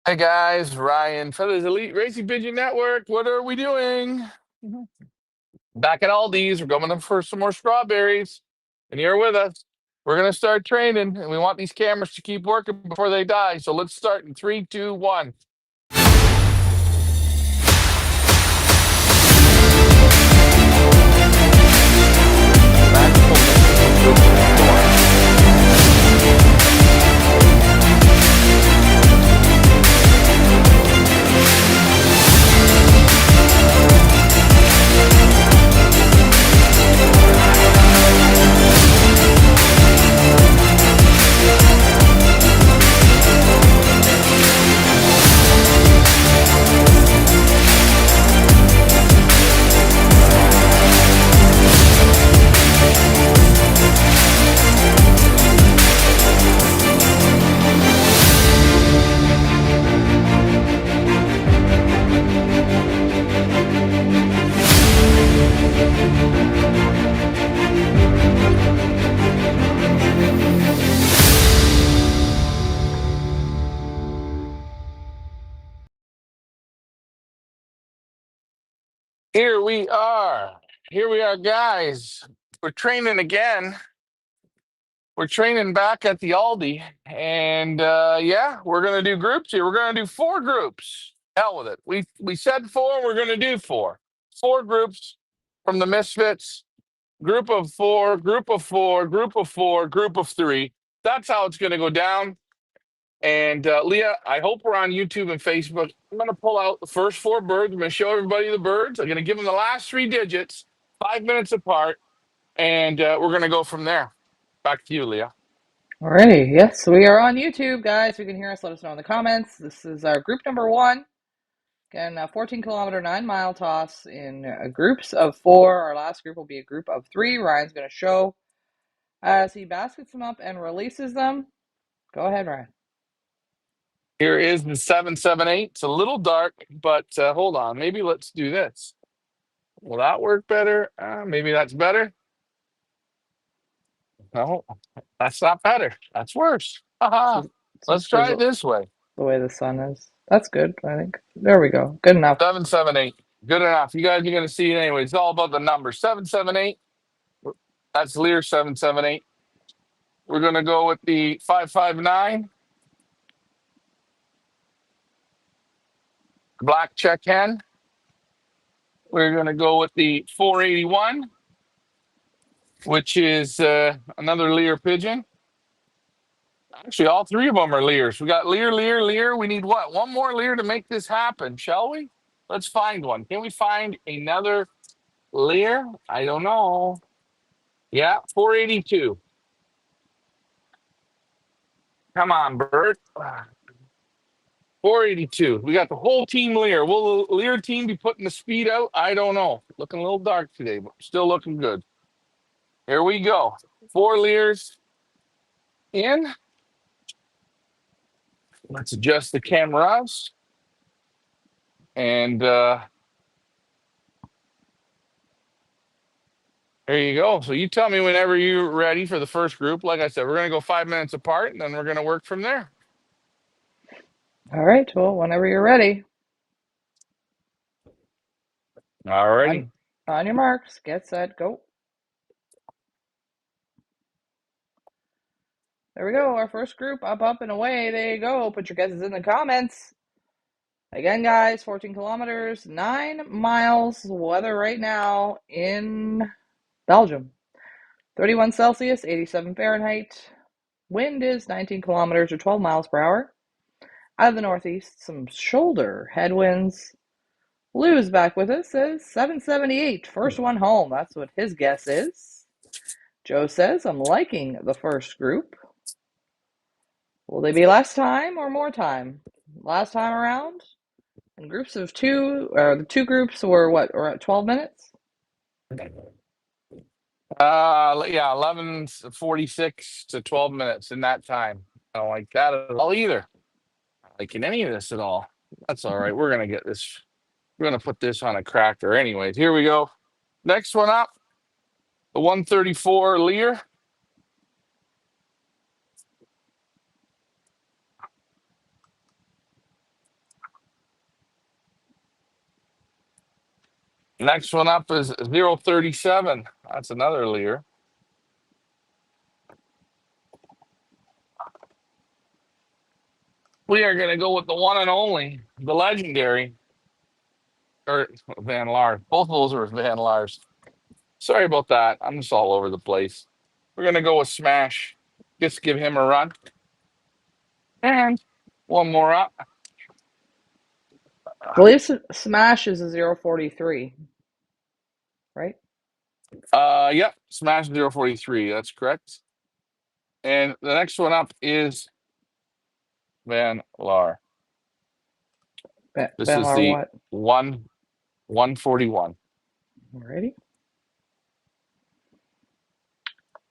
Hey guys, Ryan, Feathers Elite Racing Pigeon Network. What are we doing? Back at Aldi's. We're going up for some more strawberries, and you're with us. We're gonna start training, and we want these cameras to keep working before they die. So let's start in three, two, one. Magical Mystery Opening Storm. Here we are. Here we are, guys. We're training again. We're training back at the Aldi, and yeah, we're gonna do groups here. We're gonna do four groups. Hell with it. We said four. We're gonna do four. Four groups from the Misfits. Group of four. Group of four. Group of four. Group of three. That's how it's gonna go down. And Leah, I hope we're on YouTube and Facebook. I'm gonna pull out the first four birds. I'm gonna show everybody the birds. I'm gonna give them the last three digits, 5 minutes apart, and we're gonna go from there. Back to you, Leah. Alrighty, yes, we are on YouTube, guys. You can hear us. Let us know in the comments. This is our group number one. Again, a 14-kilometer, 9-mile toss in groups of four. Our last group will be a group of three. Ryan's going to show as he baskets them up and releases them. Go ahead, Ryan. Here is the 778. It's a little dark, but hold on. Maybe let's do this. Will that work better? Maybe that's better. No, that's not better. That's worse. Haha. It's Let's just because try it of this way. the way the sun is. That's good, I think. There we go. Good enough. 778. Good enough. You guys are going to see it anyway. It's all about the number. 778. That's Lear 778. We're going to go with the 559. Black check hen. We're going to go with the 481, which is another Lear pigeon. Actually, all three of them are Lears. We got Lear, Lear, Lear. We need what? One more Lear to make this happen, shall we? Let's find one. Can we find another Lear? I don't know. Yeah, 482. Come on, Bert. 482. We got the whole team Lear. Will the Lear team be putting the speed out? I don't know. Looking a little dark today, but still looking good. Here we go. Four Lears in. Let's adjust the cameras. And there you go. So you tell me whenever you're ready for the first group. Like I said, we're going to go 5 minutes apart, and then we're going to work from there. All right, well, whenever you're ready. All righty. On your marks, get set, go. There we go. Our first group up, up, and away. There you go. Put your guesses in the comments. Again, guys, 14 kilometers, 9 miles. Weather right now in Belgium. 31 Celsius, 87 Fahrenheit. Wind is 19 kilometers or 12 miles per hour. Out of the northeast, some shoulder headwinds. Lou's back with us, says 778. First one home. That's what his guess is. Joe says, I'm liking the first group. Will they be less time or more time? Last time around, in groups of two, or the two groups were what, or at 12 minutes? Yeah, 11:46 to 12 minutes in that time. I don't like that at all either. I don't like in any of this at all. That's all right. We're gonna get this. We're gonna put this on a cracker, anyways. Here we go. Next one up, the 134 Lear. Next one up is 037. That's another Lear. We are going to go with the one and only, the legendary, or Van Lars. Both of those are Van Lars. Sorry about that. I'm just all over the place. We're going to go with Smash. Just give him a run. And one more up. I believe Smash is a 043, right? Yep, Smash 043. That's correct. And the next one up is Van Laar. This Van is Laar the what? 141. Alrighty.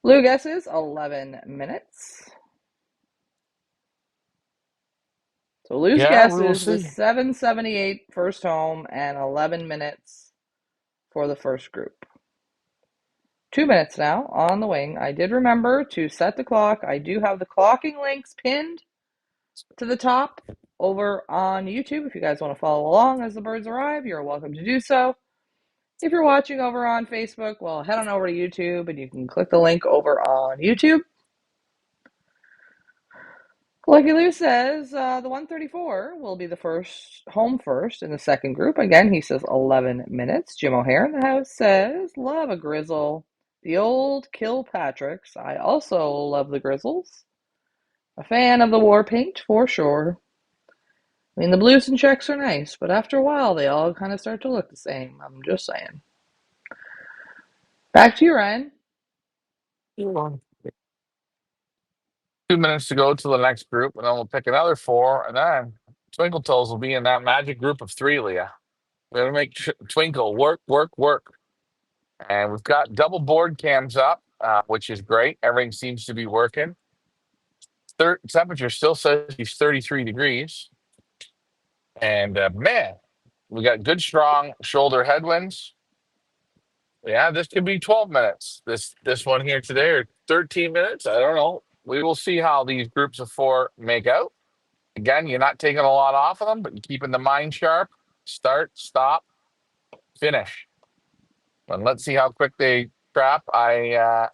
Lou guesses 11 minutes. So Lou's Yeah, guess we will is the see. 778 first home and 11 minutes for the first group. 2 minutes now on the wing. I did remember to set the clock. I do have the clocking links pinned to the top over on YouTube. If you guys want to follow along as the birds arrive, you're welcome to do so. If you're watching over on Facebook, well, head on over to YouTube and you can click the link over on YouTube. Lucky Lou says the 134 will be the first home first in the second group. Again, he says 11 minutes. Jim O'Hare in the house says, love a grizzle. The old Kilpatricks. I also love the Grizzles. A fan of the war paint for sure. I mean, the blues and checks are nice, but after a while, they all kind of start to look the same. I'm just saying. Back to you, Ryan. 2 minutes to go to the next group, and then we'll pick another four, and then Twinkle Toes will be in that magic group of three, Leah. We're going to make Twinkle work, work, work. And we've got double board cams up, which is great. Everything seems to be working. Temperature still says he's 33 degrees. And man, we got good, strong shoulder headwinds. Yeah, this could be 12 minutes. This one here today, or 13 minutes. I don't know. We will see how these groups of four make out. Again, you're not taking a lot off of them, but you're keeping the mind sharp. Start, stop, finish. And let's see how quick they trap. I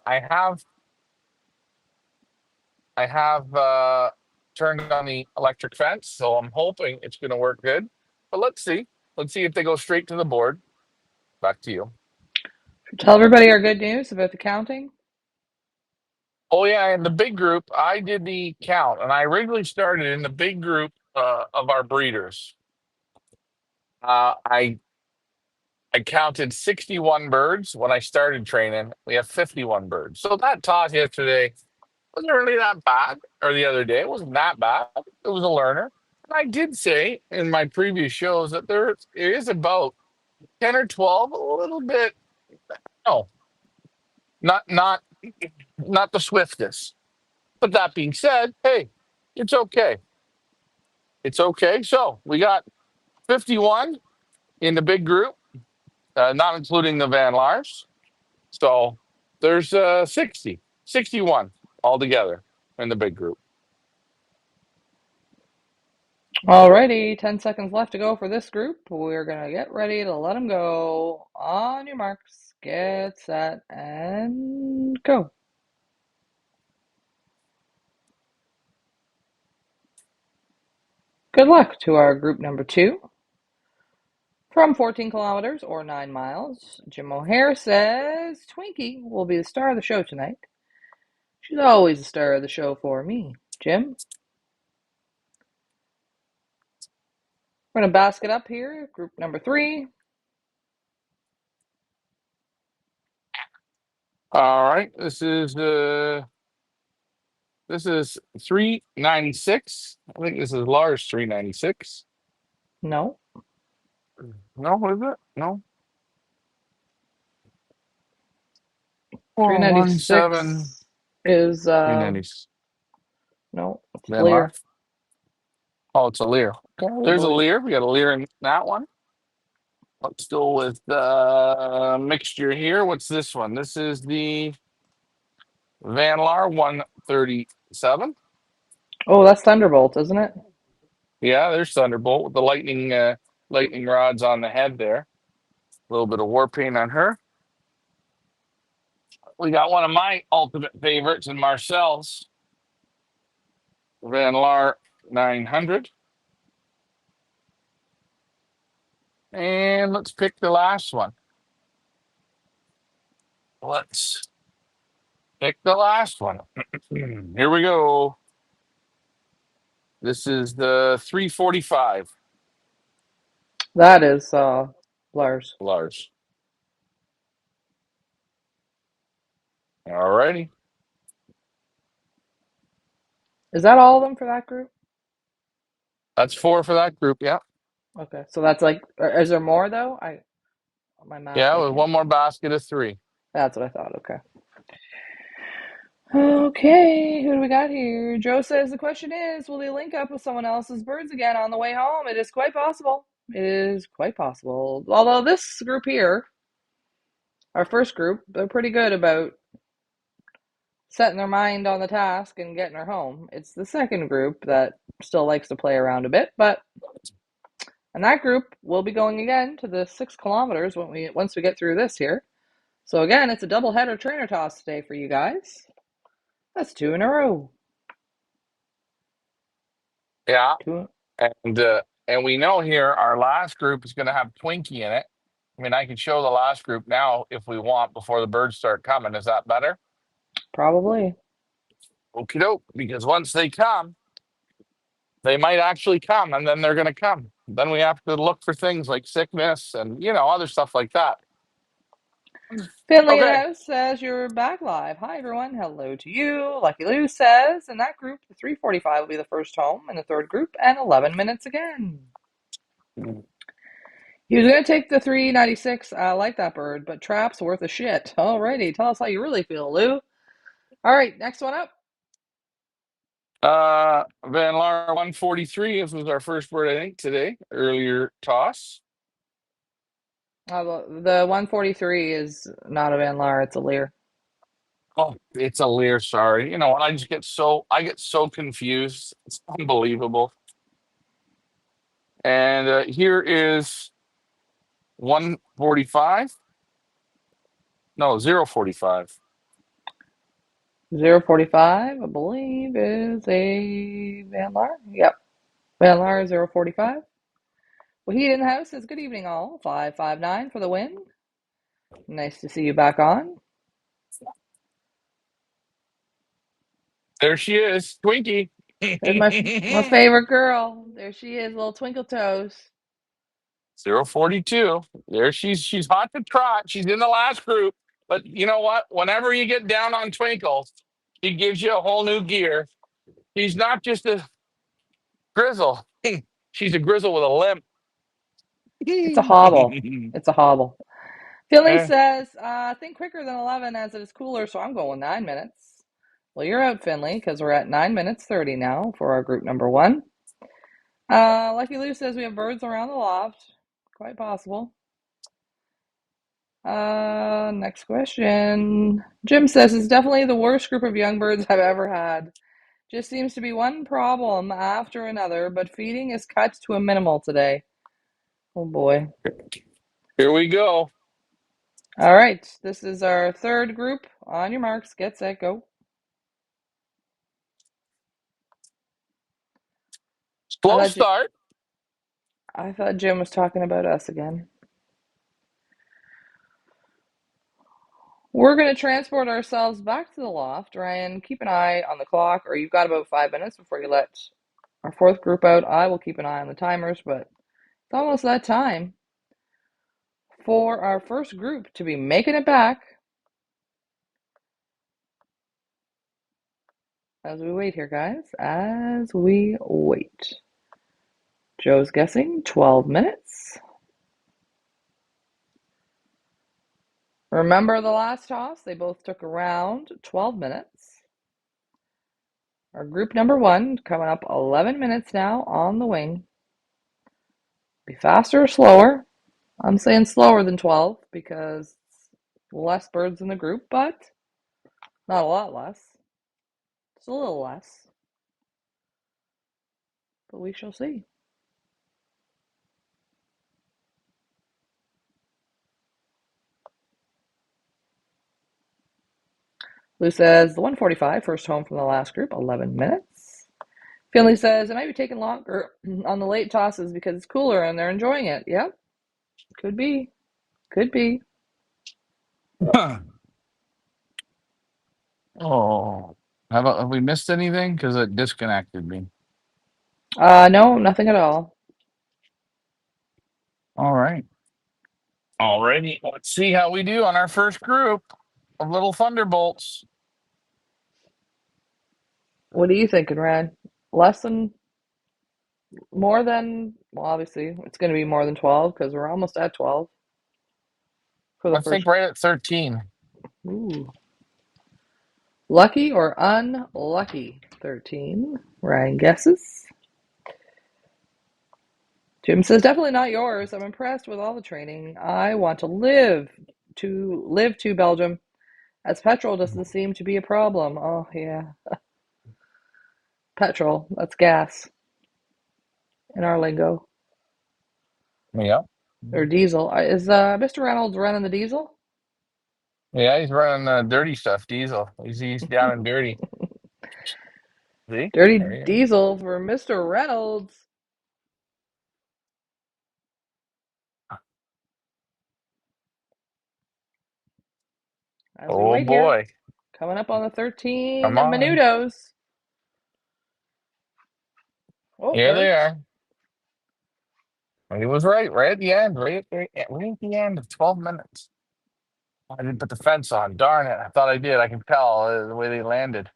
have turned on the electric fence, so I'm hoping it's going to work good. But let's see. Let's see if they go straight to the board. Back to you. Tell everybody our good news about the counting. Oh yeah, in the big group, I did the count, and I originally started in the big group of our breeders. I counted 61 birds when I started training. We have 51 birds. So that toss yesterday wasn't really that bad, or the other day. It wasn't that bad. It was a learner. And I did say in my previous shows that there is about 10 or 12, a little bit, no, not not not the swiftest. But that being said, hey, it's okay. It's okay. So we got 51 in the big group, not including the Van Lars. So there's 61 altogether in the big group. Alrighty, 10 seconds left to go for this group. We're going to get ready to let them go. On your marks, get set, and go. Good luck to our group number 2. From 14 kilometers or 9 miles, Jim O'Hare says Twinkie will be the star of the show tonight. She's always the star of the show for me. Jim? We're going to basket up here. Group number 3. All right. This is 396. I think this is Lars 396. No. No, what is it? No. 417 396 is, 390. no, it's Van Laar. Lear. Oh, it's a Lear. Okay, there's a Believe. Lear. We got a Lear in that one. Let's go with mixture here. What's this one? This is the Van Laar 137. Oh, that's Thunderbolt, isn't it? Yeah, there's Thunderbolt with the lightning rods on the head there. little bit of war paint on her. We got one of my ultimate favorites in Marcel's Van Laar 900. And let's pick the last one. Let's pick the last one. Here we go. This is the 345. That is Lars. Lars. All righty. Is that all of them for that group? That's 4 for that group. Yeah. Okay, so that's like, is there more though? My math Yeah, ain't with right. one more basket of 3. That's what I thought. Okay. Okay, who do we got here? Joe says the question is, will they link up with someone else's birds again on the way home? It is quite possible. It is quite possible. Although this group here, our first group, they're pretty good about setting their mind on the task and getting her home. It's the second group that still likes to play around a bit, but and that group will be going again to the 6 kilometers once we get through this here. So again, it's a double header trainer toss today for you guys. That's 2 in a row. Yeah. Two. And we know here our last group is going to have Twinkie in it. I mean, I can show the last group now if we want before the birds start coming. Is that better? Probably. Okie doke. Because once they come, they might actually come and then they're going to come. Then we have to look for things like sickness and, other stuff like that. Finley in the Okay. house says you're back live. Hi everyone. Hello to you. Lucky Lou says in that group, the 345 will be the first home in the third group and 11 minutes again. He was going to take the 396. I like that bird, but trap's worth a shit. Alrighty, tell us how you really feel, Lou. All right, next one up. Van Laar 143. This was our first bird, I think, today. Earlier toss. The 143 is not a Van Laar, it's a Lear. Oh, it's a Lear. Sorry. You know what? I get so confused. It's unbelievable. And here is 145. No, 045. 045, I believe, is a Van Laar. Yep, Van Laar 045. Well, he in the house says, good evening, all. 559 for the win. Nice to see you back on. There she is, Twinkie. There's my favorite girl. There she is, little twinkle toes. 042. There she's hot to trot. She's in the last group. But you know what? Whenever you get down on Twinkle, she gives you a whole new gear. She's not just a grizzle. She's a grizzle with a limp. It's a hobble. It's a hobble. Finley Eh, says, think quicker than 11 as it is cooler, so I'm going 9 minutes. Well, you're out, Finley, because we're at 9 minutes 30 now for our group number 1. Lucky Lou says we have birds around the loft. Quite possible. Next question. Jim says it's definitely the worst group of young birds I've ever had. Just seems to be one problem after another, but feeding is cut to a minimal today. Oh boy. Here we go. All right, this is our third group. On your marks, get set, go. I Slow thought J- start. I thought Jim was talking about us again. We're going to transport ourselves back to the loft. Ryan, keep an eye on the clock, or you've got about 5 minutes before you let our fourth group out. I will keep an eye on the timers, but it's almost that time for our first group to be making it back as we wait here, guys. As we wait. Joe's guessing 12 minutes. Remember the last toss? They both took around 12 minutes. Our group number 1 coming up 11 minutes now on the wing. Be faster or slower? I'm saying slower than 12 because less birds in the group, but not a lot less. Just a little less. But we shall see. Lou says the 145, first home from the last group, 11 minutes. Finley says it might be taking longer on the late tosses because it's cooler and they're enjoying it. Yep, could be. Could be. Oh, have we missed anything? Because it disconnected me. No, nothing at all. All right. Alrighty. Let's see how we do on our first group of little thunderbolts. What are you thinking, Rad? Less than, more than, well, obviously, it's going to be more than 12 because we're almost at 12 for the I think first. right at 13. Ooh. Lucky or unlucky? 13. Ryan guesses. Jim says definitely not yours. I'm impressed with all the training. I want to live to Belgium, as petrol doesn't seem to be a problem. Oh yeah, petrol. That's gas in our lingo. Yeah. Or diesel. Is Mr. Reynolds running the diesel? Yeah, he's running dirty stuff, diesel. He's down and dirty. See? Dirty There you diesel for Mr. Reynolds. As we go. Oh wait here, boy. coming up on the 13 Come on. minutos. Oh, Here there. they are. He was right at the end, right at the end of 12 minutes. I didn't put the fence on. Darn it. I thought I did. I can tell the way they landed.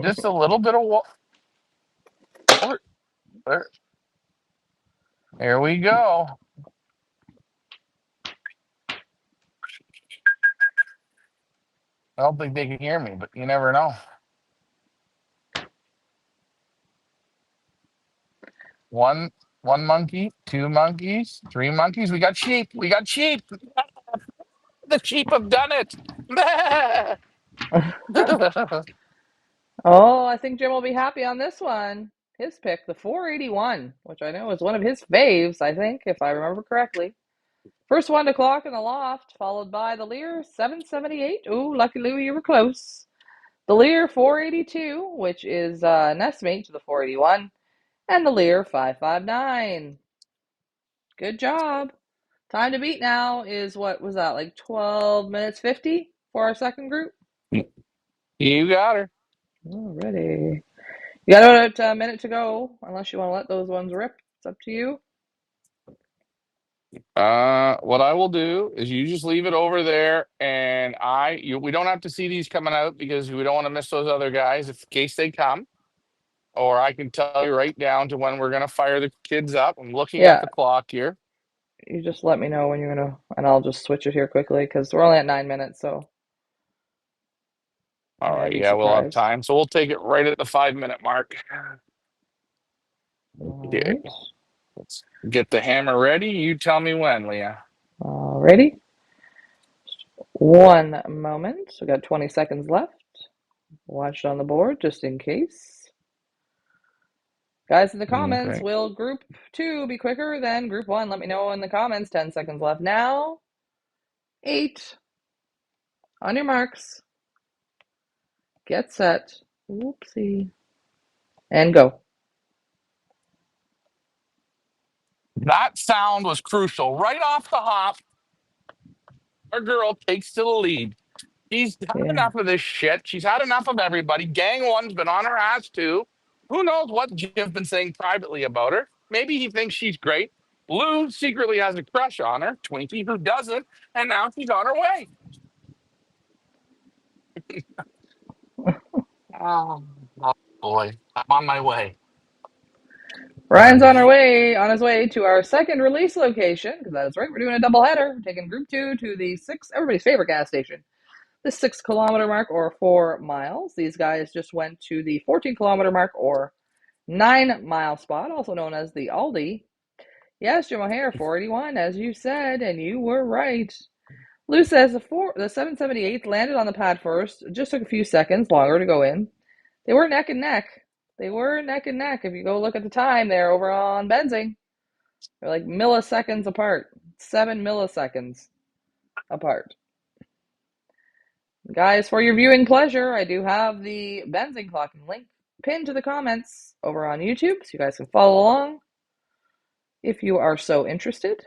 Just a little bit of water. There. Here we go. I don't think they can hear me, but you never know. One one monkey, two monkeys, three monkeys. We got sheep. We got sheep. The sheep have done it. Oh, I think Jim will be happy on this one. His pick, the 481, which I know is one of his faves, I think, if I remember correctly. First one to clock in the loft, followed by the Lear 778. Ooh, lucky Lou, you were close. The Lear 482, which is nestmate to the 481, and the Lear 559. Good job. Time to beat now is what was that, like 12 minutes 50 for our second group? You got her. Alrighty. You got about a minute to go, unless you want to let those ones rip. It's up to you. What I will do is you just leave it over there, and we don't have to see these coming out because we don't want to miss those other guys in case they come. Or I can tell you right down to when we're gonna fire the kids up. I'm looking at Yeah, the clock here. you just let me know when you're gonna, and I'll just switch it here quickly because we're only at 9 minutes, so All yeah, I'd right, be yeah, we'll have surprised. time. So we'll take it right at the 5 minute mark. All Okay, right, let's get the hammer ready. You tell me when, Leah. alrighty. One moment. We got 20 seconds left. Watch it on the board just in case. Guys in the comments, Okay. will group two be quicker than group one? Let me know in the comments. 10 seconds left now. 8. On your marks. Get set. Whoopsie. And go. That sound was crucial. Right off the hop, our girl takes to the lead. She's had Yeah. enough of this shit. She's had enough of everybody. Gang one's been on her ass too. Who knows what Jim's been saying privately about her? Maybe he thinks she's great. Lou secretly has a crush on her. Twinkie, who doesn't? And now she's on her way. Oh, oh boy, I'm on my way. Ryan's on his way to our second release location, because that is right, we're doing a double header. We're taking group two to the everybody's favorite gas station, the 6 kilometer mark or 4 miles. These guys just went to the 14 kilometer mark or 9 mile spot, also known as the Aldi. Yes, Jim O'Hare, 481, as you said, and you were right. Lou says the 778 landed on the pad first. It just took a few seconds longer to go in. They were neck and neck. They were neck and neck. If you go look at the time, they're over on Benzing. They're like milliseconds apart. 7 milliseconds apart. Guys, for your viewing pleasure, I do have the benzene clocking link pinned to the comments over on YouTube, so you guys can follow along if you are so interested.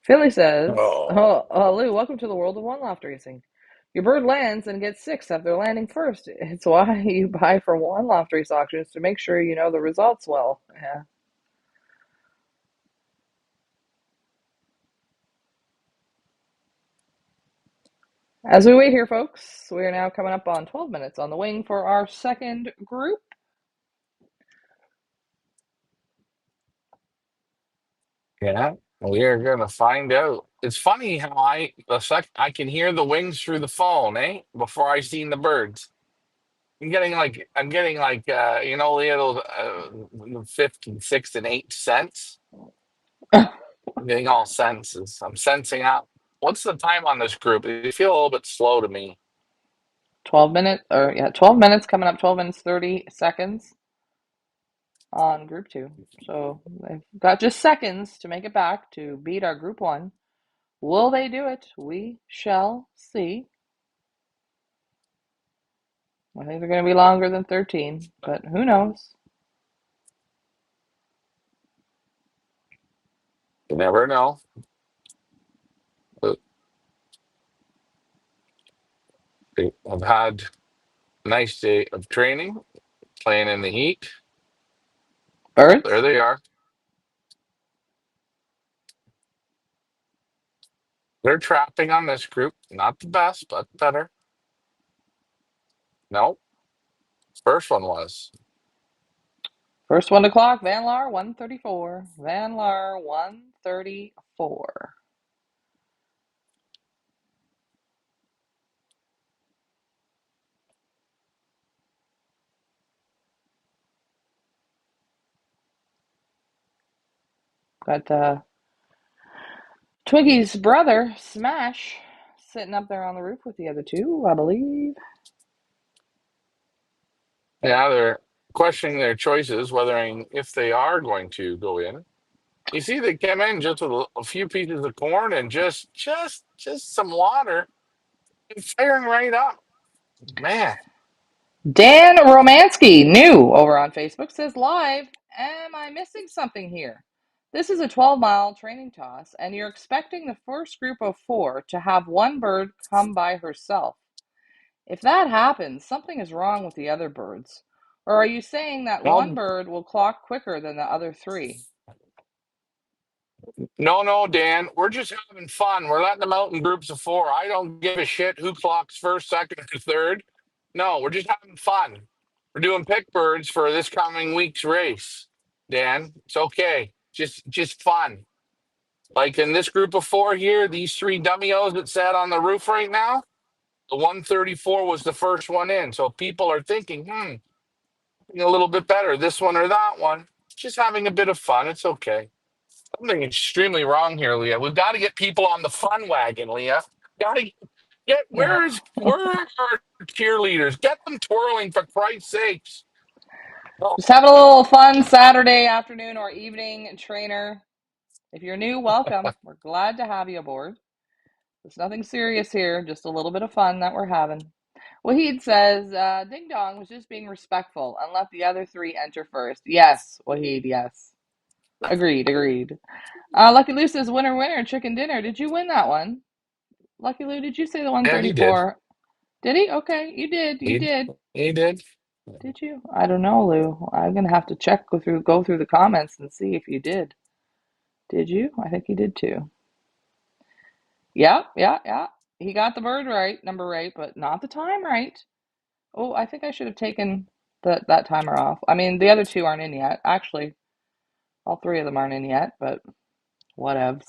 Finley says, Oh, Lou, welcome to the world of one laugh racing. Your bird lands and gets six after landing first. It's why you buy from one laugh race auctions to make sure you know the results well. Yeah. As we wait here, folks, we are now coming up on 12 minutes on the wing for our second group. yeah. We are gonna find out. It's funny how I can hear the wings through the phone, eh? Before I seen the birds. I'm getting like you know, little 50, 6, and 8 cents. I'm getting all senses. I'm sensing out. What's the time on this group? They feel a little bit slow to me. 12 minutes, or yeah, 12 minutes coming up, 12 minutes, 30 seconds on group two. So they've got just seconds to make it back to beat our group one. Will they do it? We shall see. I think they're going to be longer than 13, but who knows? You never know. But I've had a nice day of training, playing in the heat. Oh, there Birds? they are. They're trapping on this group. Not the best, but better. No, first one was. First one to clock, Van Laar 134. Van Laar 134. Got Twiggy's brother, Smash, sitting up there on the roof with the other two, I believe. Yeah, they're questioning their choices, whether if they are going to go in. You see, they came in just with a few pieces of corn and just some water, and firing right up. Man, Dan Romansky, new over on Facebook, says live, am I missing something here? This is a 12-mile training toss, and you're expecting the first group of four to have one bird come by herself. If that happens, something is wrong with the other birds. Or are you saying that one no, bird will clock quicker than the other three? no, Dan, we're just having fun. We're letting them out in groups of four. I don't give a shit who clocks first, second, or third. No, we're just having fun. We're doing pick birds for this coming week's race, Dan. It's okay. Just fun. Like in this group of four here, these three dummy-os that sat on the roof right now, the 134 was the first one in. So people are thinking, a little bit better, this one or that one. Just having a bit of fun. It's okay. Something extremely wrong here, Leah. We've got to get people on the fun wagon, Leah. Got to get where are our cheerleaders? Get them twirling for Christ's sakes. Oh, Just having a little fun Saturday afternoon or evening, trainer. If you're new, welcome. We're glad to have you aboard. There's nothing serious here, just a little bit of fun that we're having. Wahid says, Ding Dong was just being respectful and let the other three enter first. Yes, Wahid, yes. Agreed, agreed. Lucky Lou says, winner, winner, chicken dinner. Did you win that one? Lucky Lou, did you say the yeah, he did. 134? Did he? Okay, you did. You He did. he did. Did you? I don't know, Lou. I'm gonna have to go through the comments and see if you did. Did you? I think you did too. Yeah, yeah, yeah. He got the bird right, number right, but not the time right. Oh, I think I should have taken that timer off. I mean, the other two aren't in yet. Actually, all three of them aren't in yet, but whatevs.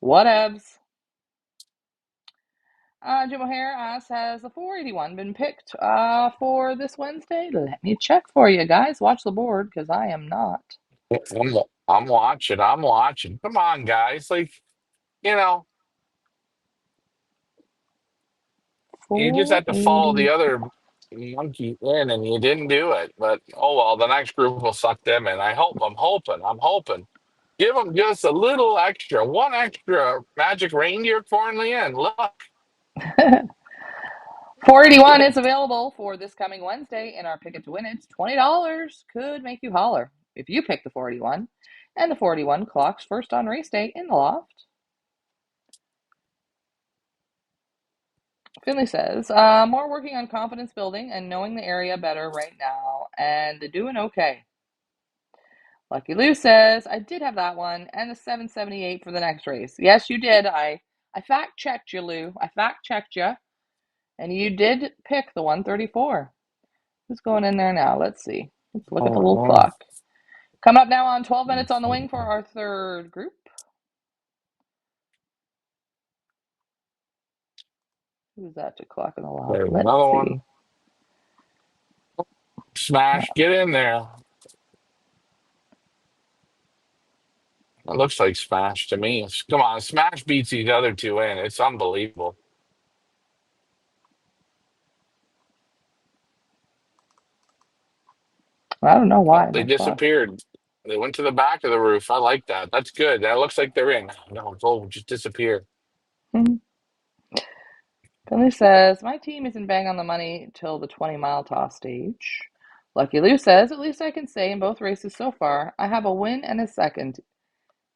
Whatevs. Jim O'Hare asks, has the 481 been picked for this Wednesday? Let me check for you guys. Watch the board because I am not. I'm watching. I'm watching. Come on, guys. Like, you know, you just have to follow the other 481. monkey in and you didn't do it. But oh well, the next group will suck them in. I'm hoping. Give them just a little extra, one extra magic reindeer corn in. Look, 481 is available for this coming Wednesday in our Pick It to Win It. $20 could make you holler if you pick the 481. And the 481 clocks first on race day in the loft. Finley says, more working on confidence building and knowing the area better right now and doing okay. Lucky Lou says, I did have that one and the 778 for the next race. Yes, you did. I fact checked you, Lou. I fact checked you. And you did pick the 134. Who's going in there now? Let's see. Let's look at the little oh, clock. Coming up now on 12 minutes on the wing for our third group. Who's that to clock in the loft? there's Let's another one. see. Smash, get in there. It looks like Smash to me. Come on, Smash beats these other two in. It's unbelievable. I don't know Oh, why. they My clock. disappeared. They went to the back of the roof. I like that. That's good. That looks like they're in. No, go just disappear. Finley says, my team isn't bang on the money till the 20-mile toss stage. Lucky Lou says, at least I can say in both races so far, I have a win and a second.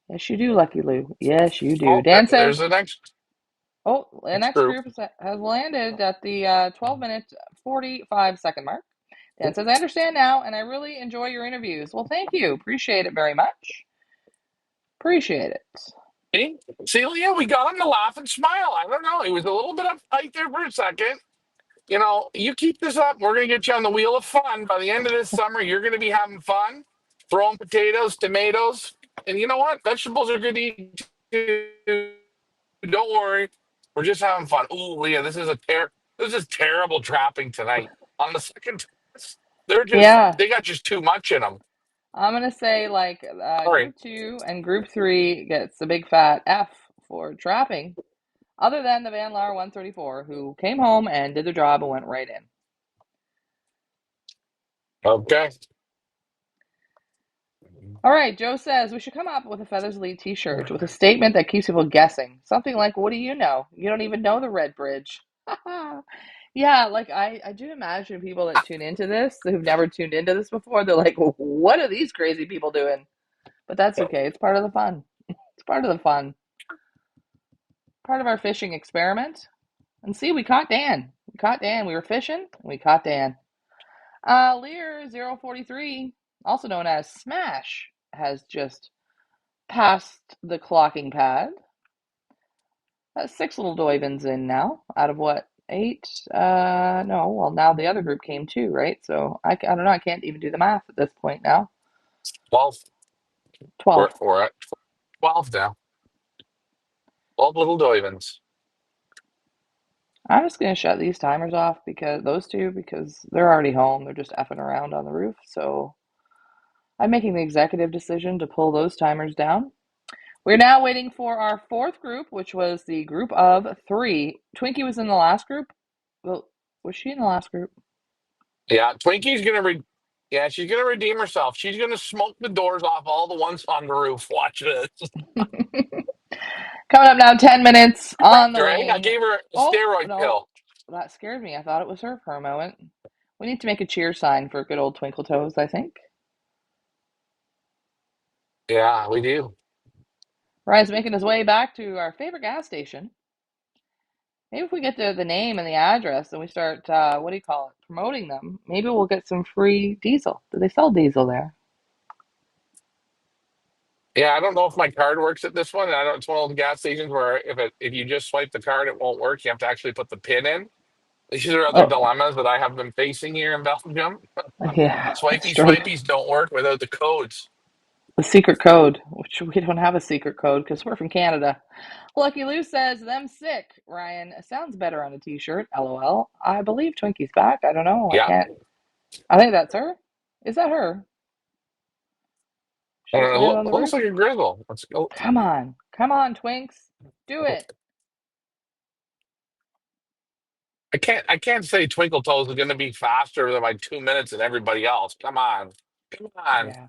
Yes, you do, Lucky Lou. Yes, you do. Oh, Dan there's says, the oh, the next next group. group has landed at the 12-minute, 45-second mark. Dan says, I understand now, and I really enjoy your interviews. Well, thank you. Appreciate it very much. Appreciate it. See, see, Leah, we got him to laugh and smile. I don't know. He was a little bit uptight there for a second. You know, you keep this up, we're going to get you on the wheel of fun. By the end of this summer, you're going to be having fun, throwing potatoes, tomatoes, and you know what? Vegetables are good to eat too. Don't worry, we're just having fun. Oh, Leah, this is terrible trapping tonight. On the second test, Yeah, they got just too much in them. I'm going to say like All right. group 2 and group 3 gets a big fat F for trapping, other than the Van Laar 134, who came home and did their job and went right in. Okay. All right, Joe says we should come up with a Feathers Lead t-shirt with a statement that keeps people guessing. Something like, what do you know? You don't even know the Red Bridge. Yeah, like I do imagine people that tune into this who've never tuned into this before, they're like, what are these crazy people doing? But that's okay. It's part of the fun. It's part of the fun. Part of our fishing experiment. And see, we caught Dan. We caught Dan. We were fishing. We caught Dan. Lear 043, also known as Smash, has just passed the clocking pad. Six little Doivins in now, out of what, eight? No, well, now the other group came too, right? So I don't know. I can't even do the math at this point now. 12. 12. We're at 12 now. 12 little Doivens. I'm just going to shut these timers off because they're already home. They're just effing around on the roof. So I'm making the executive decision to pull those timers down. We're now waiting for our fourth group, which was the group of three. Twinkie was in the last group. Well, was she in the last group? Yeah, Twinkie's gonna yeah, she's gonna redeem herself. She's gonna smoke the doors off all the ones on the roof. Watch this. Coming up now, 10 minutes on Prepped the her, eh? I wing. gave her a Oh, steroid no, pill. that scared me. I thought it was her for a moment. We need to make a cheer sign for good old Twinkle Toes, I think. Yeah, we do. Ryan's making his way back to our favorite gas station. Maybe if we get the name and the address and we start, what do you call it, promoting them, maybe we'll get some free diesel. Do they sell diesel there? Yeah, I don't know if my card works at this one. I don't. It's one of those gas stations where if you just swipe the card, it won't work. You have to actually put the pin in. These are other Oh, dilemmas that I have been facing here in Belgium. yeah, Swipey that's right. swipies don't work without the codes. The secret code, which we don't have a secret code because we're from Canada. Lucky Lou says, them sick, Ryan. Sounds better on a t-shirt, lol. I believe Twinkie's back. I don't know. I Yeah, can't. I think that's her. Is that her? She just landed on the looks roof. like a grizzle. Let's go. Come on. Come on, Twinks. Do it. I can't say Twinkle Toes is going to be faster than my 2 minutes than everybody else. Come on. Come on. Yeah.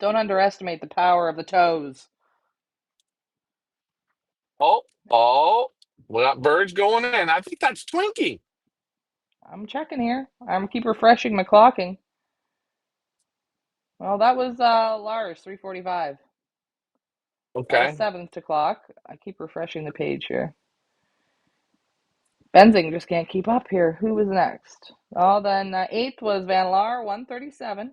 Don't underestimate the power of the toes. Oh, oh, we got birds going in. I think that's Twinkie. I'm checking here. I'm keep refreshing my clocking. Well, that was Lars, 3:45. That was Okay. seventh to clock. I keep refreshing the page here. Benzing just can't keep up here. Who was next? Oh, then eighth was Van Laar, 137.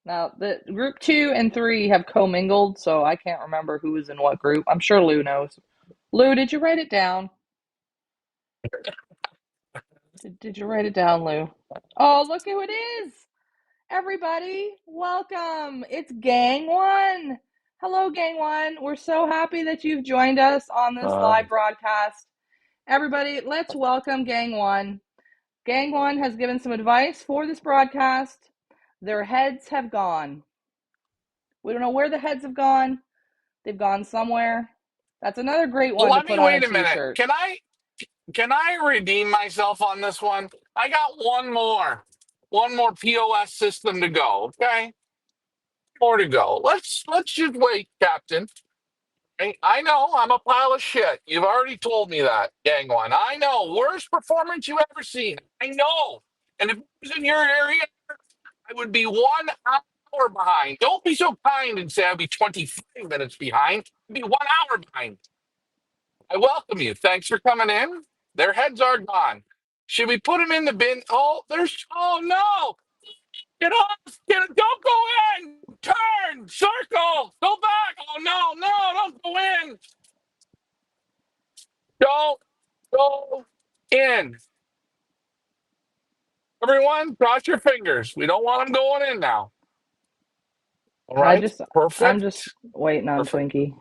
Now, the group two and three have commingled, so I can't remember who was in what group. I'm sure Lou knows. Lou, did you write it down? Did you write it down, Lou? Oh, look who it is! Everybody, welcome. It's Gang One. Hello, Gang One. We're so happy that you've joined us on this Uh, live broadcast. Everybody, let's welcome Gang One. Gang One has given some advice for this broadcast. Their heads have gone. We don't know where the heads have gone. They've gone somewhere. That's another great one to let me put on a wait a minute. t-shirt. Can I redeem myself on this one? I got one more POS system to go. Okay, more to go. Let's just wait, Captain. I know I'm a pile of shit. You've already told me that, Gang One. I know. Worst performance you ever seen. I know. And if it was in your area, I would be 1 hour behind. Don't be so kind and say I'd be 25 minutes behind. I'd be 1 hour behind. I welcome you. Thanks for coming in. Their heads are gone. Should we put them in the bin? Oh, there's. Oh no! Get off! Don't go in. Turn. Circle. Go back. Oh no! No! Don't go in. Don't go in. Everyone, cross your fingers. We don't want them going in now. All I right. just I'm just Perfect. waiting on Perfect. Twinkie.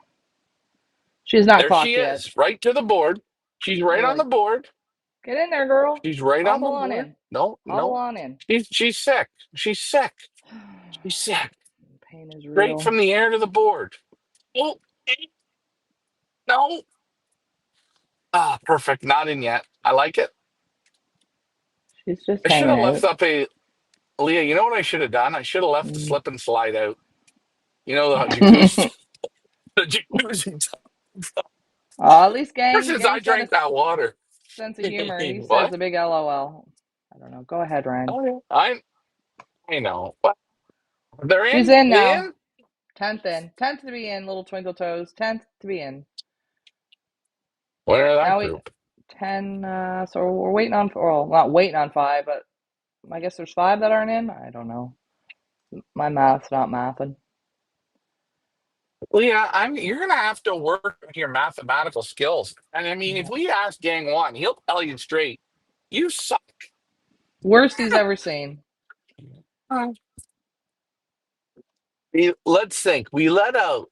She's not There she clocked yet. is, right to the board. She's right We're on the like, board. get in there, girl. She's right on the Hobble on board. in. No, Hobble no. on in. She's sick. She's sick. She's sick. Pain is Straight real. from the air to the board. Oh, no. Ah, perfect. Not in yet. I like it. She's just I should hanging have left out. up a Leah. You know what I should have done? I should have left the Mm. slip and slide out. You know the jacuzzi, the jacuzzi. Oh, at least Ever Gang since I Gang's got a drank that water. sense of humor. He says What? a big LOL. I don't know. Go ahead, Ryan. Oh yeah. I know. What? They're She's in. in They now. in? 10th in. 10th to be in, little twinkle toes. 10th to be in. Where that Now we group? 10 so we're waiting on, well, not waiting on 5, but I guess there's 5 that aren't in. I don't know. My math's not mathing. Leah, you're gonna have to work on your mathematical skills. And I mean, if Yeah. we ask Gang One, he'll tell you straight. You suck. Worst he's ever seen. Let's think. We let out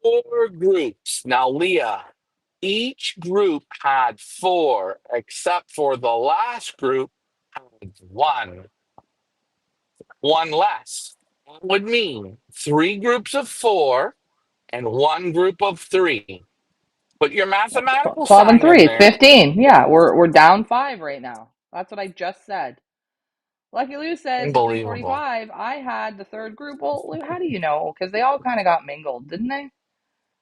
4 groups. Now, Leah, each group had 4, except for the last group had one less. That would mean 3 groups of 4 and 1 group of 3. Put your mathematical 12 and sign in 3, there. 15. Yeah, we're down 5 right now. That's what I just said. Lucky Lou says Unbelievable. 3:45. I had the third group. Well, Lou, how do you know? Because they all kind of got mingled, didn't they?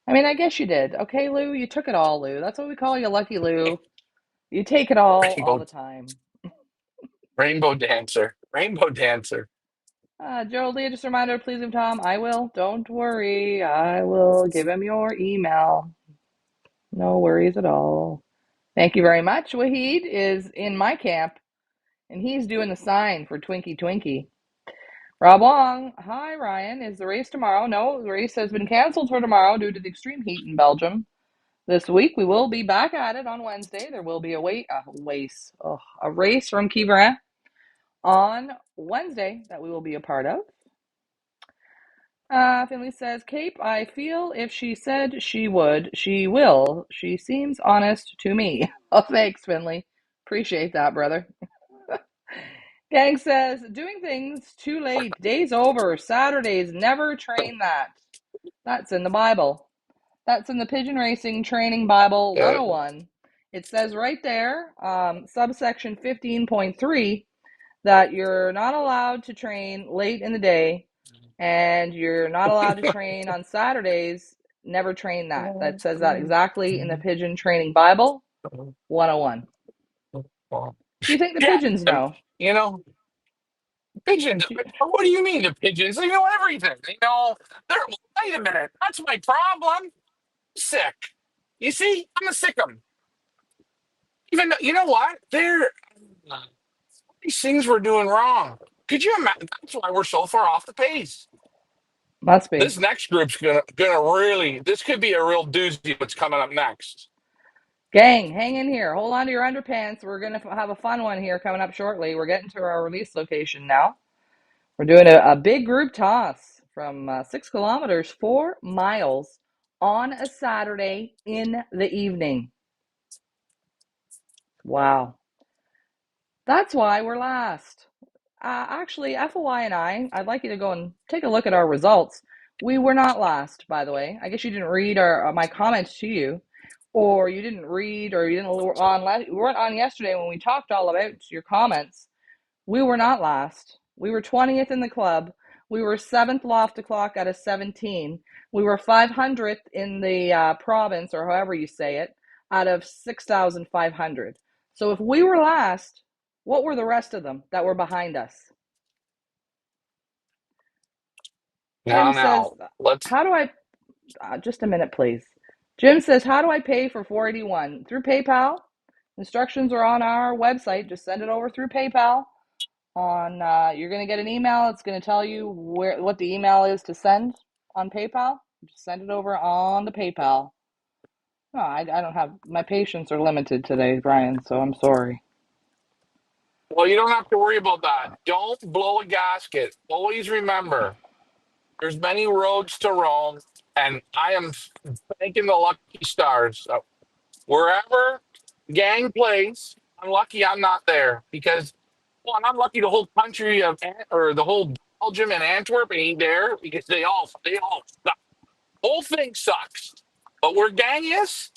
I mean, I guess you did. Okay, Lou, you took it all, Lou. That's what we call you, Lucky Lou. You take it all Rainbow, the time. rainbow dancer, rainbow dancer. Joe Leah, just a reminder, please leave Tom. I will. Don't worry. I will give him your email. No worries at all. Thank you very much. Wahid is in my camp, and he's doing the sign for Twinkie Twinkie. Rob Long, hi Ryan. Is the race tomorrow? No, the race has been canceled for tomorrow due to the extreme heat in Belgium. This week we will be back at it on Wednesday. There will be a race from Quiberon on Wednesday that we will be a part of. Finley says, Cape, I feel if she said she would, she will. She seems honest to me. Oh, thanks, Finley. Appreciate that, brother. Gang says, doing things too late. Day's over. Saturdays never train that. That's in the Bible. That's in the Pigeon Racing Training Bible Uh, 101. It says right there, subsection 15.3, that you're not allowed to train late in the day and you're not allowed to train on Saturdays. Never train that. That says that exactly in the Pigeon Training Bible 101. Do you think the yeah, pigeons know? you know, pigeons. What do you mean the pigeons? They know everything. They know. They're. Wait a minute. That's my problem. Sick. You see, I'm a sick 'em. Even though, you know what? These things we're doing wrong. Could you imagine? That's why we're so far off the pace. Must be. This next group's gonna really. This could be a real doozy. What's coming up next? Gang, hang in here. Hold on to your underpants. We're going to have a fun one here coming up shortly. We're getting to our release location now. We're doing a big group toss from 6 kilometers, 4 miles on a Saturday in the evening. Wow. That's why we're last. Actually, FOI and I'd like you to go and take a look at our results. We were not last, by the way. I guess you didn't read my comments to you, or you didn't read, or you didn't you weren't on yesterday when we talked all about your comments. We were not last. We were 20th in the club. We were 7th loft to clock out of 17. We were 500th in the province, or however you say it, out of 6,500. So if we were last, what were the rest of them that were behind us? Jim says, Now, let's. how do I, just a minute, please. Jim says, how do I pay for 481? Through PayPal. Instructions are on our website. Just send it over through PayPal. You're going to get an email. It's going to tell you what the email is to send on PayPal. Just send it over on the PayPal. No, I don't have, my patience are limited today, Brian, so I'm sorry. Well, you don't have to worry about that. Don't blow a gasket. Always remember, there's many roads to Rome, and I am thanking the lucky stars. Wherever gang plays, I'm lucky I'm not there because one, I'm lucky the whole country or the whole Belgium and Antwerp ain't there because they all suck. Whole thing sucks. But where gang is,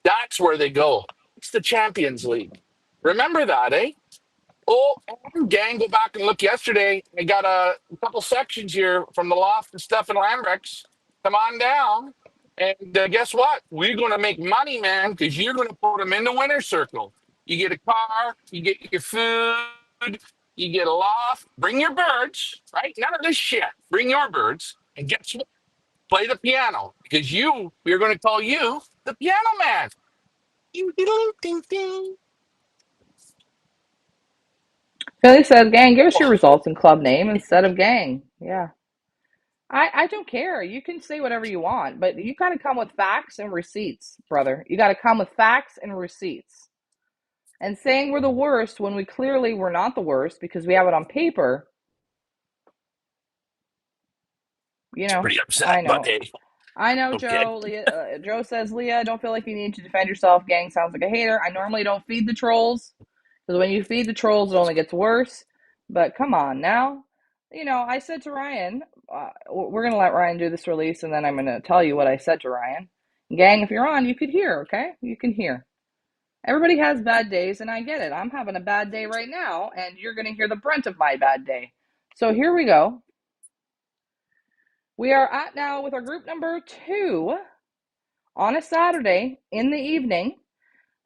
that's where they go. It's the Champions League. Remember that, eh? Oh, and gang, go back and look yesterday. I got a couple sections here from the loft and stuff in Lambrex. Come on down. And guess what? We're going to make money, man, because you're going to put them in the winner's circle. You get a car, you get your food, you get a loft. Bring your birds, right? None of this shit. Bring your birds. And guess what? Play the piano because we're going to call you the piano man. Ding, ding, ding, ding. Philly says, gang, give us your Oh, results and club name instead of gang. Yeah. I don't care. You can say whatever you want, but you got to come with facts and receipts, brother. You got to come with facts and receipts. And saying we're the worst when we clearly were not the worst because we have it on paper, you it's know, pretty upset, I but know. hey, I know, okay. Joe. Joe says, Leah, don't feel like you need to defend yourself. Gang sounds like a hater. I normally don't feed the trolls because when you feed the trolls, it only gets worse. But come on now. I said to Ryan, we're going to let Ryan do this release, and then I'm going to tell you what I said to Ryan. Gang, if you're on, you could hear, okay? You can hear. Everybody has bad days, and I get it. I'm having a bad day right now, and you're going to hear the brunt of my bad day. So here we go. We are at now with our group number 2 on a Saturday in the evening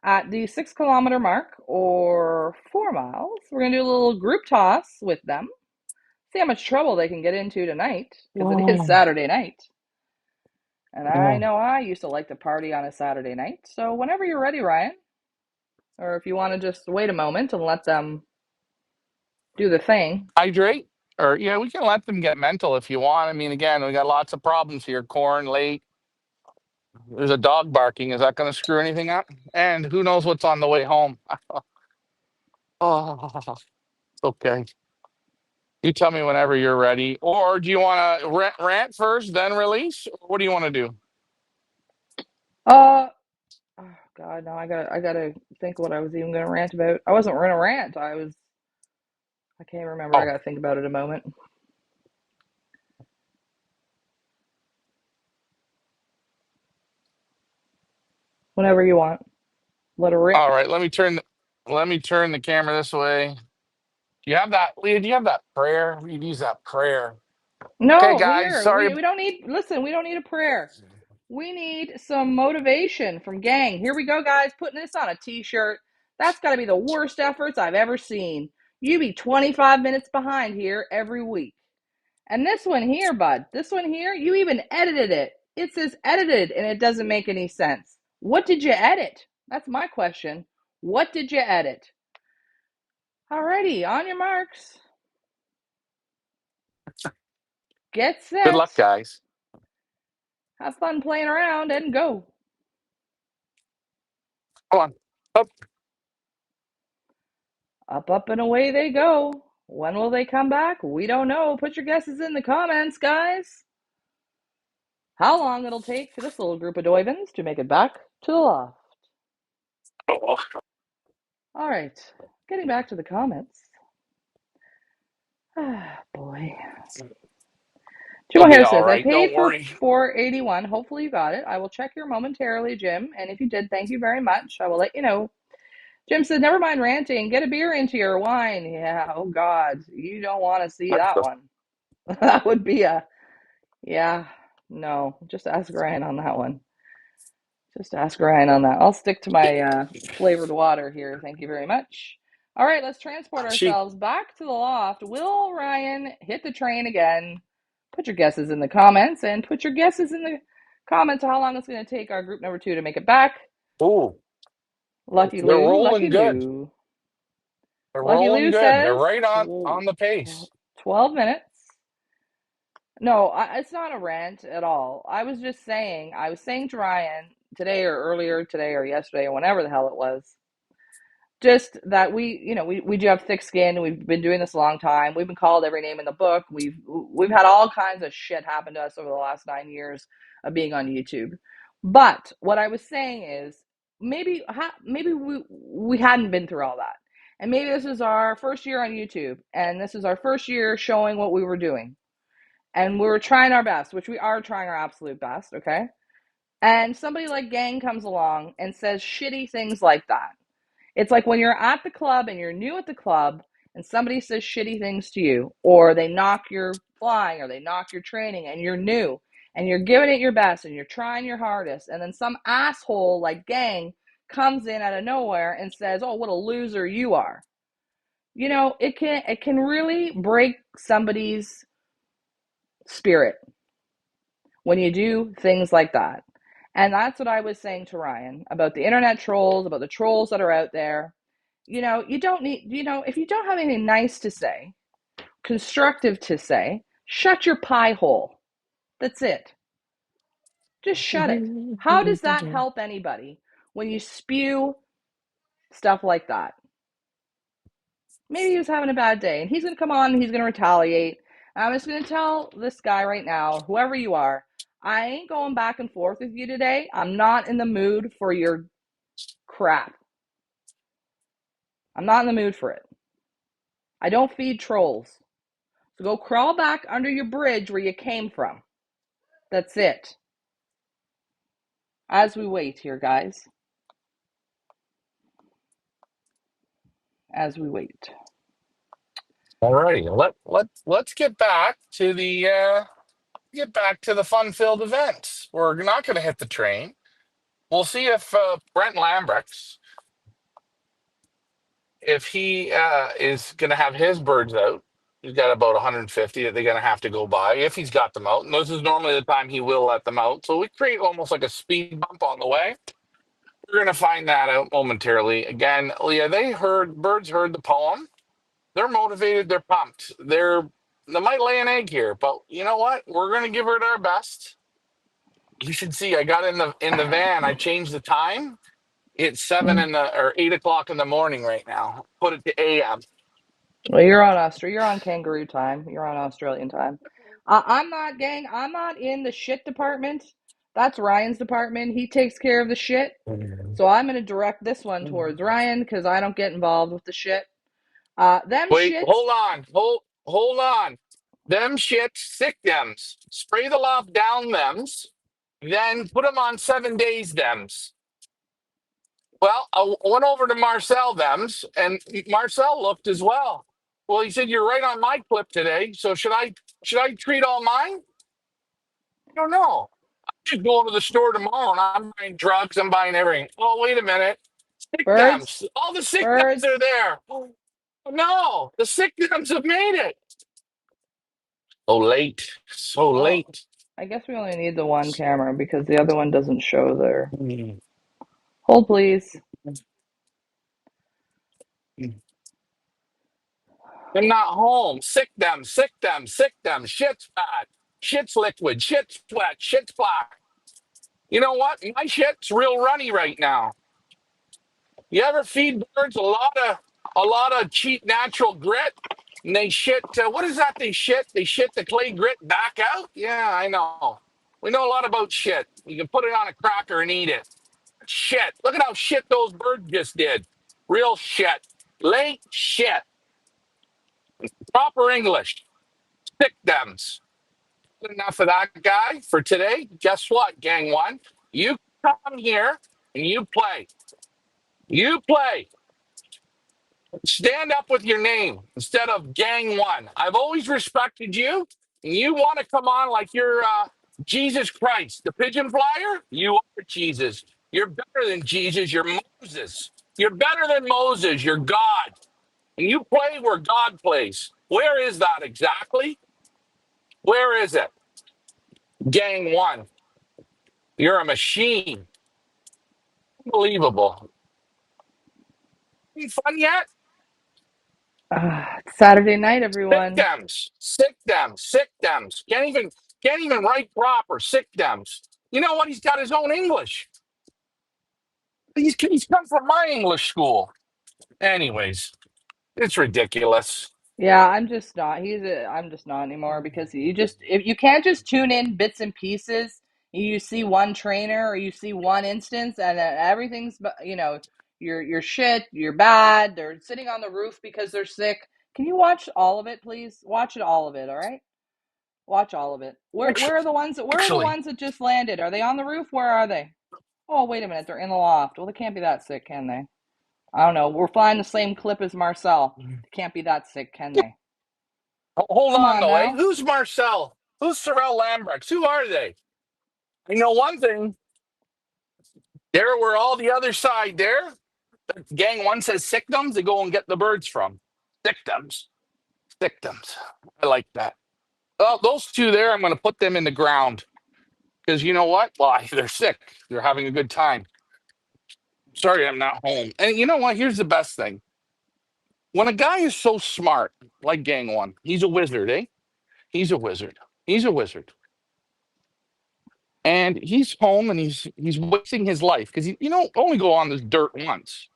at the 6 kilometer mark or 4 miles. We're going to do a little group toss with them, see how much trouble they can get into tonight because it is Oh, Saturday night. And I oh. know I used to like to party on a Saturday night. So whenever you're ready, Ryan, or if you want to just wait a moment and let them do the thing. Hydrate, or yeah, we can let them get mental if you want. I mean, again, we got lots of problems here. Corn late. There's a dog barking. Is that going to screw anything up? And who knows what's on the way home? Oh, okay. You tell me whenever you're ready. Or do you want to rant first, then release? What do you want to do? Uh, oh God, no, I gotta think what I was even gonna rant about. I wasn't gonna rant. I can't remember. I Oh, gotta think about it a moment. Whenever you want. Let her rip. All right, let me turn the camera this way. Do you have that, Leah? Do you have that prayer? We'd use that prayer. Okay, No, guys. here. Sorry. We don't need, listen, we don't need a prayer. We need some motivation from gang. Here we go, guys, putting this on a t-shirt. That's got to be the worst efforts I've ever seen. You be 25 minutes behind here every week. And this one here, bud, this one here, you even edited it. It says edited and it doesn't make any sense. What did you edit? That's my question. What did you edit? Alrighty, on your marks. Get Good luck, set. guys. Have fun playing around and go. Come on. Up. Up, and away they go. When will they come back? We don't know. Put your guesses in the comments, guys. How long it'll take for this little group of doivins to make it back to the loft. Oh, All right, getting back to the comments. Ah, boy. Jim it'll be O'Hare all says, I right. paid Don't for worry. 481. Hopefully you got it. I will check here momentarily, Jim. And if you did, thank you very much. I will let you know. Jim says, never mind ranting. Get a beer into your wine. Yeah, oh God. You don't want to see that one. That would be a, yeah, no. Just ask Ryan on that one. Just ask Ryan on that. I'll stick to my flavored water here. Thank you very much. All right, let's transport She. ourselves back to the loft. Will Ryan hit the train again? Put your guesses in the comments and put your guesses in the comments how long it's going to take our group number 2 to make it back. Ooh, Lucky they're Lou, lucky rolling good. Lou. They're Lucky rolling Lou good. They're says right on the pace. 12 minutes. No, it's not a rant at all. I was just saying, I was saying to Ryan today or earlier today or yesterday or whenever the hell it was, just that we do have thick skin. We've been doing this a long time. We've been called every name in the book. We've had all kinds of shit happen to us over the last 9 years of being on YouTube. But what I was saying is maybe we hadn't been through all that, and maybe this is our first year on YouTube, and this is our first year showing what we were doing, and we were trying our best, which we are trying our absolute best. Okay, and somebody like Gang comes along and says shitty things like that. It's like when you're at the club and you're new at the club and somebody says shitty things to you, or they knock your flying, or they knock your training, and you're new and you're giving it your best and you're trying your hardest. And then some asshole like Gang comes in out of nowhere and says, oh, what a loser you are. It can really break somebody's spirit when you do things like that. And that's what I was saying to Ryan about the internet trolls, about the trolls that are out there. You don't need, if you don't have anything nice to say, constructive to say, shut your pie hole. That's it. Just shut it. How does that help anybody when you spew stuff like that? Maybe he was having a bad day and he's going to come on and he's going to retaliate. I'm just going to tell this guy right now, whoever you are, I ain't going back and forth with you today. I'm not in the mood for your crap. I'm not in the mood for it. I don't feed trolls. So go crawl back under your bridge where you came from. That's it. As we wait here, guys. As we wait. All righty. Let's get back to the fun-filled events. We're not going to hit the train. We'll see if Brent Lambrix, if he is going to have his birds out. He's got about 150 that they're going to have to go by if he's got them out. And this is normally the time he will let them out. So we create almost like a speed bump on the way. We're going to find that out momentarily. Again, Leah, birds heard the poem. They're motivated. They're pumped. They might lay an egg here, but you know what? We're going to give it our best. You should see. I got in the van. I changed the time. It's seven Mm. in the or 8 o'clock in the morning right now. Put it to a.m. Well, you're on Australia. You're on kangaroo time. You're on Australian time. I'm not, gang. I'm not in the shit department. That's Ryan's department. He takes care of the shit. So I'm going to direct this one towards Ryan because I don't get involved with the shit. Them Wait, shits. hold on, hold on. Them shits, sick thems. Spray the love down thems. Then put them on 7 days thems. Well, I went over to Marcel them's, and Marcel looked as well. Well, he said, "You're right on my clip today. So should I treat all mine? I don't know. I'm just going to the store tomorrow and I'm buying drugs. I'm buying everything. Oh, wait a minute. Sick Birds, dems. All the sick dems birds. are there. Oh, no, the sick dems have made it. So late. So Oh, late. I guess we only need the one camera because the other one doesn't show there. Mm. Hold, please. They're not home. Sick them, sick them, sick them. Shit's bad. Shit's liquid. Shit's wet. Shit's black. You know what? My shit's real runny right now. You ever feed birds a lot of cheap natural grit, and they shit? What is that? They shit. They shit the clay grit back out. Yeah, I know. We know a lot about shit. You can put it on a cracker and eat it. Shit. Look at how shit those birds just did. Real shit. Late shit. Proper English. Sick dems. Enough of that guy for today. Guess what, Gang One? You come here and you play. You play. Stand up with your name instead of Gang One. I've always respected you, and you want to come on like you're Jesus Christ, the pigeon flyer? You are Jesus. You're better than Jesus. You're Moses. You're better than Moses. You're God. And you play where God plays. Where is that exactly? Where is it? Gang One. You're a machine. Unbelievable. Any fun yet? It's Saturday night, Sick everyone. dems, sick dems, sick dems. Can't even write proper. Sick dems. You know what? He's got his own English. He's come from my English school. Anyways, it's ridiculous. Yeah, I'm just not. I'm just not anymore because if you can't just tune in bits and pieces, you see one trainer or you see one instance, and then everything's you're shit, you're bad. They're sitting on the roof because they're sick. Can you watch all of it, please? Watch it all of it. All right, watch all of it. Where Actually, are the ones that where are the actually, ones that just landed? Are they on the roof? Where are they? Oh, wait a minute, they're in the loft. Well, they can't be that sick, can they? I don't know. We're flying the same clip as Marcel. They can't be that sick, can they? hold Come on on though, eh? now. Who's Marcel? Who's Sorel Lambrechts? Who are they? I know one thing. There were all the other side there. Gang One says sickdoms. They go and get the birds from. Sickdoms. Sickdoms. I like that. Well, those two there, I'm going to put them in the ground because you know what? Well, they're sick. They're having a good time. Sorry, I'm not home. And you know what? Here's the best thing. When a guy is so smart, like Gang One, he's a wizard, eh? He's a wizard. He's a wizard. And he's home and he's wasting his life because you don't only go on this dirt once.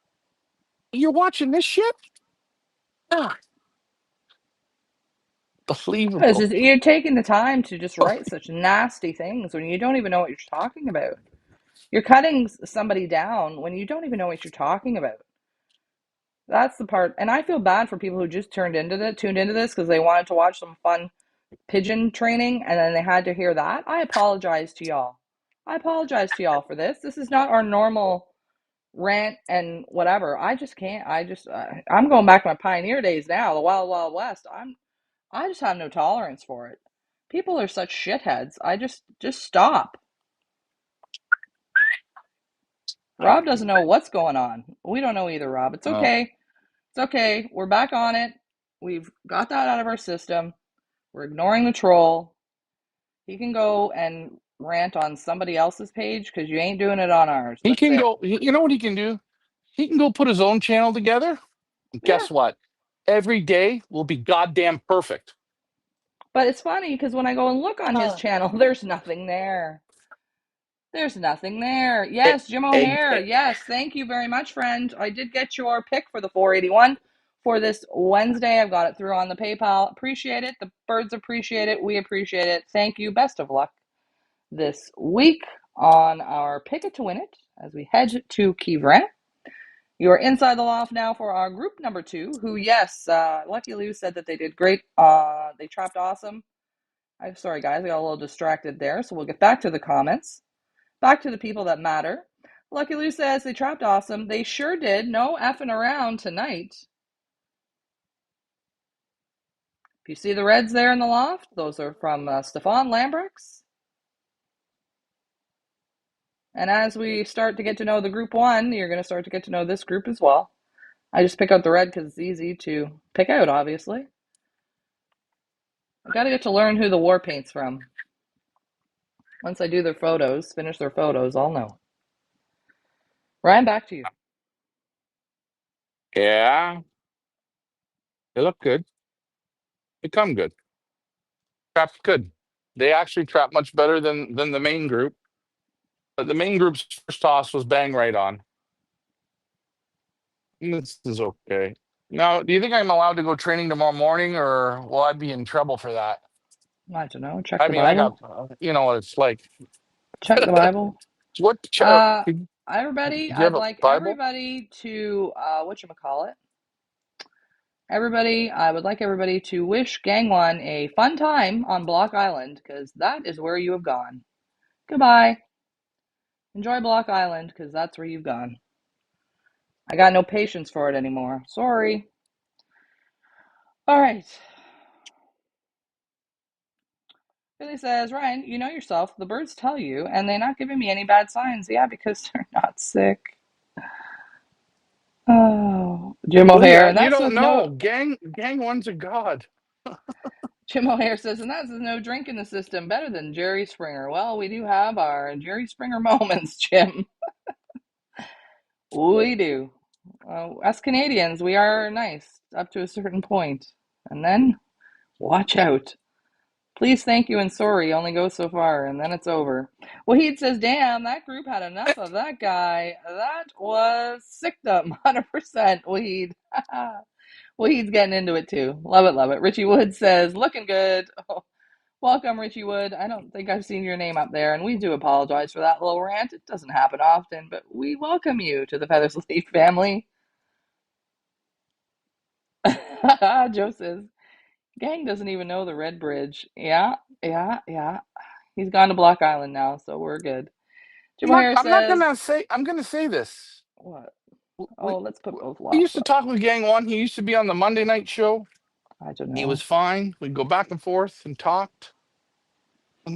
You're watching this shit? Ah, unbelievable. You're taking the time to just write such nasty things when you don't even know what you're talking about. You're cutting somebody down when you don't even know what you're talking about. That's the part, and I feel bad for people who just tuned into this because they wanted to watch some fun pigeon training, and then they had to hear that. I apologize to y'all. I apologize to y'all for this. This is not our normal rant and whatever. I just can't. I'm going back to my pioneer days now, the wild, wild west. I just have no tolerance for it. People are such shitheads. Just stop. Rob doesn't know what's going on. We don't know either, Rob. It's Oh, okay. It's okay. We're back on it. We've got that out of our system. We're ignoring the troll. He can go and rant on somebody else's page because you ain't doing it on ours. he That's can it. go. You know what he can do? He can go put his own channel together. Yeah. Guess what? Every day will be goddamn perfect. But it's funny because when I go and look on his Uh, channel, there's nothing there. There's nothing there. e- Yes, Jim e- O'Hare. e- Yes, thank you very much, friend. I did get your pick for the 481 for this Wednesday. I've got it through on the PayPal. Appreciate it. The birds appreciate it. We appreciate it. Thank you. Best of luck this week on our Pick It to Win It as we head to Kivran. You're inside the loft now for our group number 2, who, yes, Lucky Lou said that they did great. They trapped awesome. I'm sorry, guys. I got a little distracted there, so we'll get back to the comments. Back to the people that matter. Lucky Lou says they trapped awesome. They sure did. No effing around tonight. If you see the reds there in the loft, those are from Stefan Lambrex. And as we start to get to know the group one, you're going to start to get to know this group as well. I just pick out the red because it's easy to pick out, obviously. I got to get to learn who the war paint's from. Once I do their photos, finish their photos, I'll know. Ryan, back to you. Yeah, they look good. They come good. Trapped good. They actually trap much better than the main group. But the main group's first toss was bang right on. This is okay. Now, do you think I'm allowed to go training tomorrow morning, or will I be in trouble for that? I don't know. Check I the mean, I got, Bible. you know what it's like. Check the Bible. What Uh, do everybody, you have I'd a like Bible? everybody to whatchamacallit. Everybody, I would like everybody to wish Gang One a fun time on Block Island, because that is where you have gone. Goodbye. Enjoy Block Island, because that's where you've gone. I got no patience for it anymore. Sorry. All right. Billy says, Ryan, you know yourself. The birds tell you, and they're not giving me any bad signs. Yeah, because they're not sick. Oh, Jim O'Hare, Leah, and you that don't says no. know. Gang one's a god. Jim O'Hare says, and that says no drink in the system. Better than Jerry Springer. Well, we do have our Jerry Springer moments, Jim. We do. Us Canadians, we are nice up to a certain point, and then watch out. Please, thank you, and sorry only goes so far, and then it's over. Wahid says, damn, that group had enough of that guy. That was sickdom, 100%, Wahid. Wahid's getting into it too. Love it, love it. Richie Wood says, looking good. Oh, welcome, Richie Wood. I don't think I've seen your name up there, and we do apologize for that little rant. It doesn't happen often, but we welcome you to the Feathers Leaf family. Joe says, Gang doesn't even know the Red Bridge. Yeah, yeah, yeah. He's gone to Block Island now, so we're good. Jim O'Hare I'm not says, gonna say. I'm gonna say this. what? We Oh, let's put both we lofts used to up. talk with Gang One. He used to be on the Monday night show. I don't He was know. fine. We'd go back and forth and talked.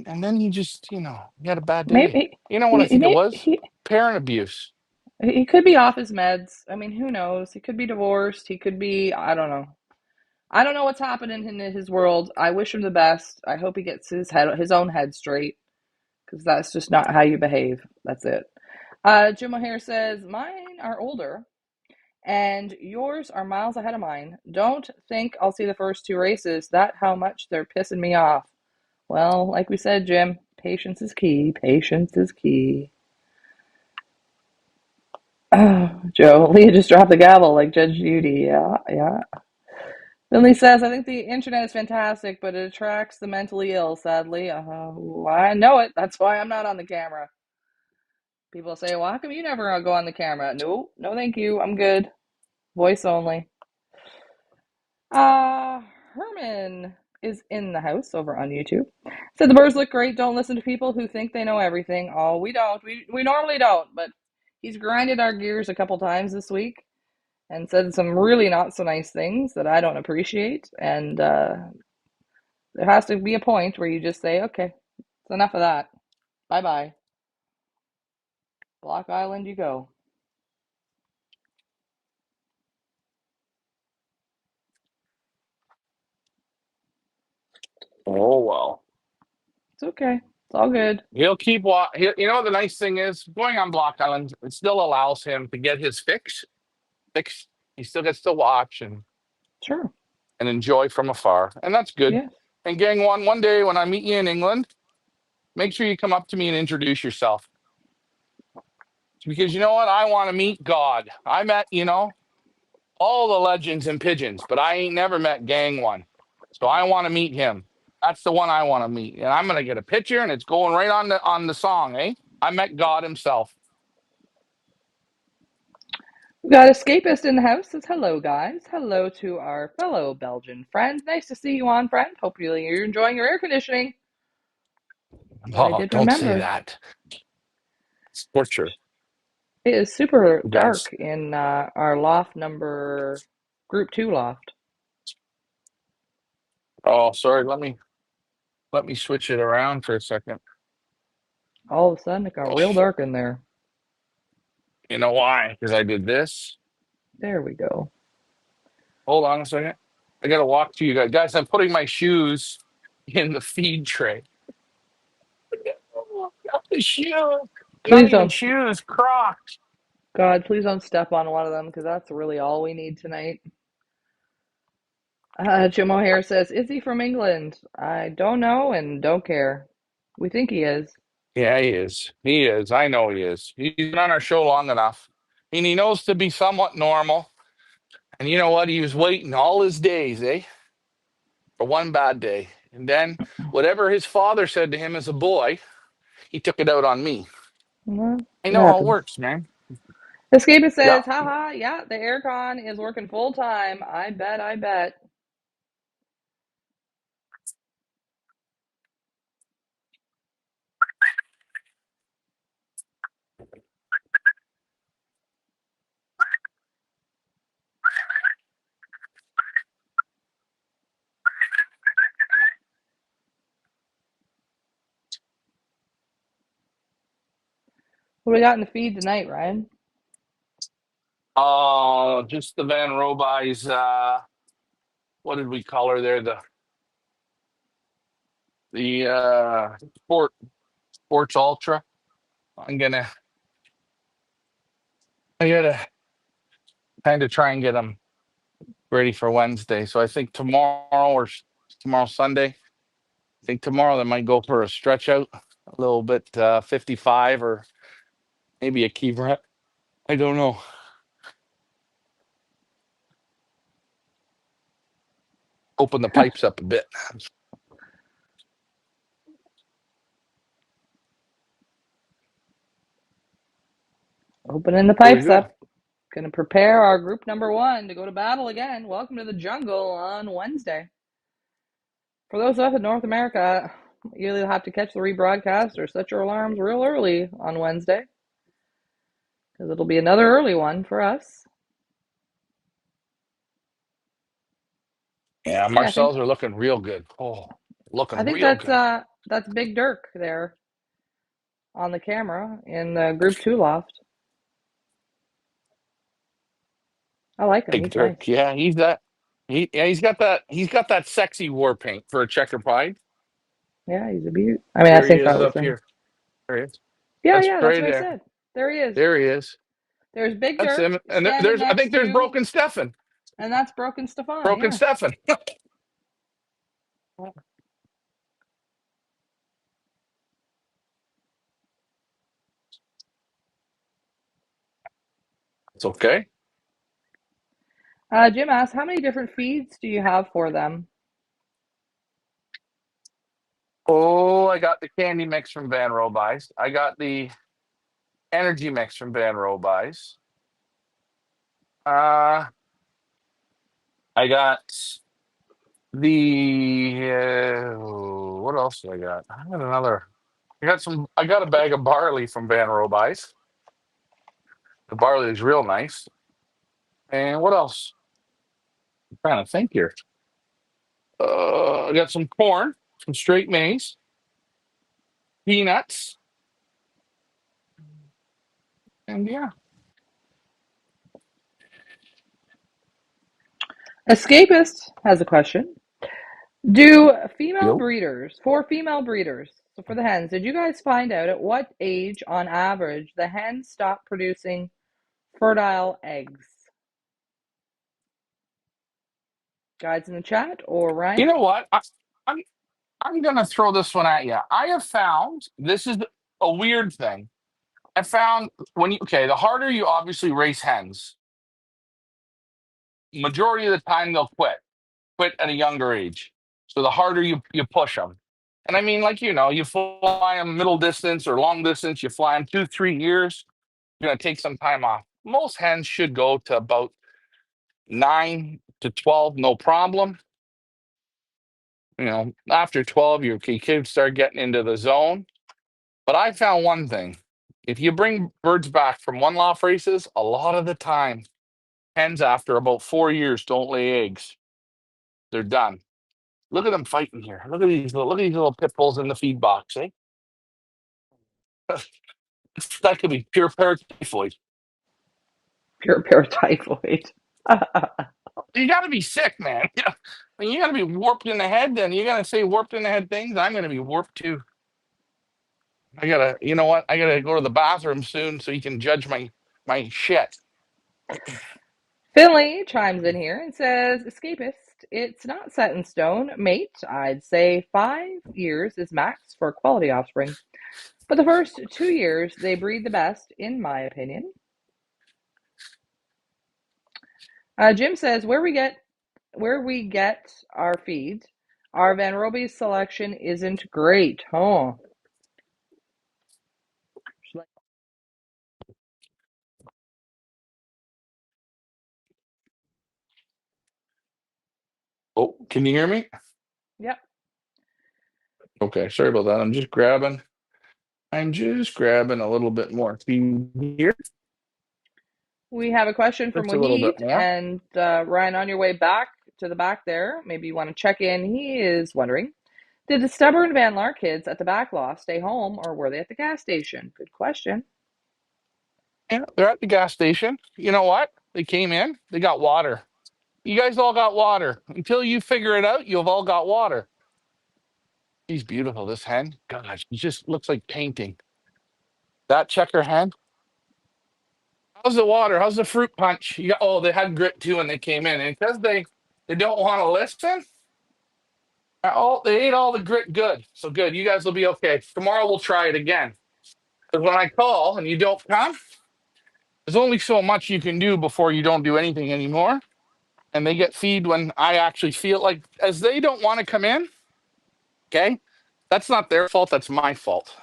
And then he just, he had a bad day. Maybe You know what I think it was? he Parent abuse. he could be off his meds. I mean, who knows? He could be divorced. He could be, I don't know. I don't know what's happening in his world. I wish him the best. I hope he gets his own head straight, because that's just not how you behave. That's it. Jim O'Hare says, mine are older and yours are miles ahead of mine. Don't think I'll see the first two races. That how much they're pissing me off. Well, like we said, Jim, patience is key. Patience is key. Oh, Joe, Leah just dropped the gavel like Judge Judy. Yeah, yeah. Finley says, I think the internet is fantastic, but it attracts the mentally ill, sadly. I know it. That's why I'm not on the camera. People say, well, how come you never go on the camera? No, no, thank you. I'm good. Voice only. Uh, Herman is in the house over on YouTube. Said the birds look great. Don't listen to people who think they know everything. Oh, we don't. We normally don't, but he's grinded our gears a couple times this week and said some really not so nice things that I don't appreciate. And there has to be a point where you just say, okay, it's enough of that. Bye bye. Block Island, you go. Oh, well. It's okay. It's all good. He'll keep you know, the nice thing is going on Block Island, it still allows him to get his fix. He still gets to watch Sure. and enjoy from afar. And that's good. Yes. And Gang one day when I meet you in England, make sure you come up to me and introduce yourself. Because you know what? I want to meet God. I met, all the legends and pigeons, but I ain't never met Gang One. So I want to meet him. That's the one I want to meet. And I'm gonna get a picture and it's going right on the song, eh? I met God himself. We've got Escapist in the house. Says hello, guys. Hello to our fellow Belgian friend. Nice to see you on, friend. Hope you're enjoying your air conditioning. But I Oh, did don't say remember. that. It's torture. It is super You guys. dark in our loft number, group 2 loft. Oh, sorry. Let me switch it around for a second. All of a sudden, it got Oh, real dark in there. you know why? Because I did this. There we go. Hold on a second. I gotta walk to you guys. Guys, I'm putting my shoes in the feed tray. Oh, got the shoes. Not Please even don't, shoes, Crocs. God, please don't step on one of them because that's really all we need tonight. Jim O'Hare says, "Is he from England? I don't know and don't care. We think he is." Yeah, he is. He is. I know he is. He's been on our show long enough. And he knows to be somewhat normal. And you know what? He was waiting all his days, eh? For one bad day. And then whatever his father said to him as a boy, he took it out on me. Well, I it know how it happens. works, man. Escapist Yeah. says, haha, yeah, the aircon is working full time. I bet, I bet. What do we got in the feed tonight, Ryan? Oh, just the Van Roby's what did we call her there? The Sports Ultra. I'm gonna I gotta kind of try and get them ready for Wednesday. So I think tomorrow Sunday. I think tomorrow they might go for a stretch out a little bit 55 or maybe a key rep. I don't know. Open the pipes up a bit. Opening the There we pipes go. up. Gonna prepare our group number 1 to go to battle again. Welcome to the jungle on Wednesday. For those of us in North America, you either have to catch the rebroadcast or set your alarms real early on Wednesday because it'll be another early one for us. Yeah, Yeah, Marcel's are looking real good. Oh, I looking think real good. that's Big Dirk there on the camera in the group 2 loft. I like him. Big He's nice. Dirk. Yeah, he's that. He's got that sexy war paint for a checker pied. Yeah, he's a beaut. I mean, I There he think that is was up him. here. There he is. Yeah, That's yeah, that's right what I there. said. There he is. There he is. There's Big That's Dirk him. And standing there's I next think there's to, Broken Stefan. and that's Broken Stefan. Broken Yeah. Stefan. It's okay. Jim asks, how many different feeds do you have for them? Oh, I got the candy mix from Van Roby's. I got the energy mix from Van Roby's. Uh, I got what else did I got? I got another. I got a bag of barley from Van Roby's. The barley is real nice. And what else? I'm trying to think here. I got some corn, some straight maize, peanuts, and yeah. Escapist has a question. Do female Yo. breeders, for female breeders, so for the hens, did you guys find out at what age, on average, the hens stop producing fertile eggs? Guys in the chat or You Ryan? know what? I'm I'm gonna throw this one at you. I have found this is a weird thing. I found the harder you obviously race hens, majority of the time they'll quit at a younger age. So the harder you push them, and I mean, like you fly them middle distance or long distance, you fly them 2 3 years, you're gonna take some time off. Most hens should go to about 9 to 12, no problem. After 12, your kids start getting into the zone. But I found one thing. If you bring birds back from one off races, a lot of the time, hens after about 4 years don't lay eggs. They're done. Look at them fighting here. Look at these little pit bulls in the feed box, eh? That could be pure paratyphoid. Pure typhoid. You got to be sick, man. Yeah, when you got to be warped in the head, then you got to say warped in the head things. I'm going to be warped too. I gotta, you know what? I gotta go to the bathroom soon so you can judge my shit. Finley chimes in here and says, Escapist, it's not set in stone, mate. I'd say 5 years is max for quality offspring. But the first 2 years, they breed the best, in my opinion. Jim says, where we get our feed, our Van Roby's selection isn't great. Oh, Oh, can you hear me? yep. Okay, sorry about that. I'm just grabbing a little bit more feed here. We have a question from Just a little Wahid, bit more. and Ryan, on your way back to the back there, maybe you want to check in. He is wondering, did the stubborn Van Laar kids at the back law stay home, or were they at the gas station? Good question. Yeah, they're at the gas station. You know what? They came in, they got water. You guys all got water. Until you figure it out, you've all got water. She's beautiful, this hen. Gosh, she just looks like painting. That checker hen. How's the water? How's the fruit punch? Oh, they had grit too when they came in. And because they don't want to listen, they ate all the grit good. So good. You guys will be okay. Tomorrow we'll try it again. Because when I call and you don't come, there's only so much you can do before you don't do anything anymore. And they get feed when I actually feel like, as they don't want to come in, okay? That's not their fault. That's my fault.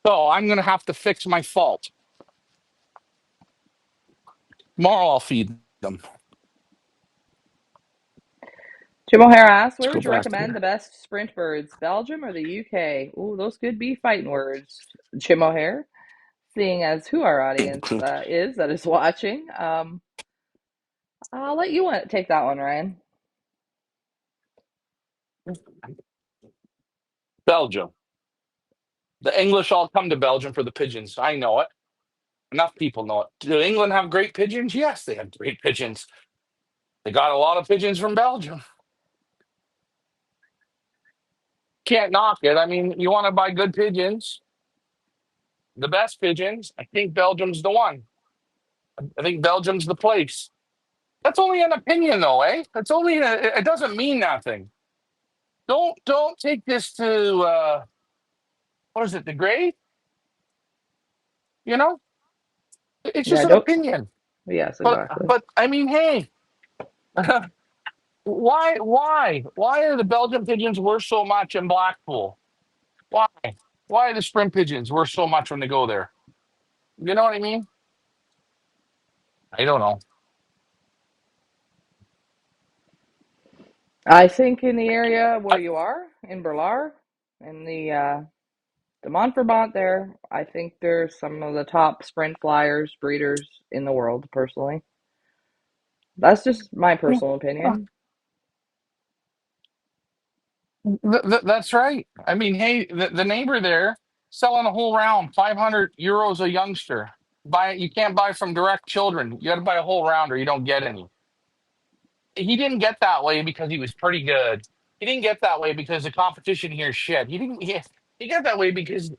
So I'm going to have to fix my fault. Tomorrow I'll feed them. Jim O'Hare asks, Let's where go would you back recommend the here. best sprint birds, Belgium or the UK? Ooh, those could be fighting words, Jim O'Hare, seeing as who our audience is that is watching. I'll let you take that one, Ryan. Belgium. The English all come to Belgium for the pigeons. I know it. Enough people know it. Do England have great pigeons? Yes, they have great pigeons. They got a lot of pigeons from Belgium. Can't knock it. I mean, you want to buy good pigeons, the best pigeons. I think Belgium's the one. I think Belgium's the place. That's only an opinion, though, eh? It doesn't mean nothing. Don't take this to what is it? The grave? You know, it's just Yeah, an don't. opinion. Yes, But exactly. but I mean, hey, why are the Belgian pigeons worth so much in Blackpool? Why why are the sprint pigeons worth so much when they go there? You know what I mean? I don't know. I think in the area where I, you are, in Berlar, in the Montferbont there, I think there's some of the top sprint flyers, breeders in the world, personally. That's just my personal opinion. That's right. I mean, hey, the neighbor there selling a whole round, 500 euros a youngster. You can't buy from direct children. You got to buy a whole round or you don't get any. He didn't get that way because he was pretty good. He didn't get that way because the competition here is shit. He got that way because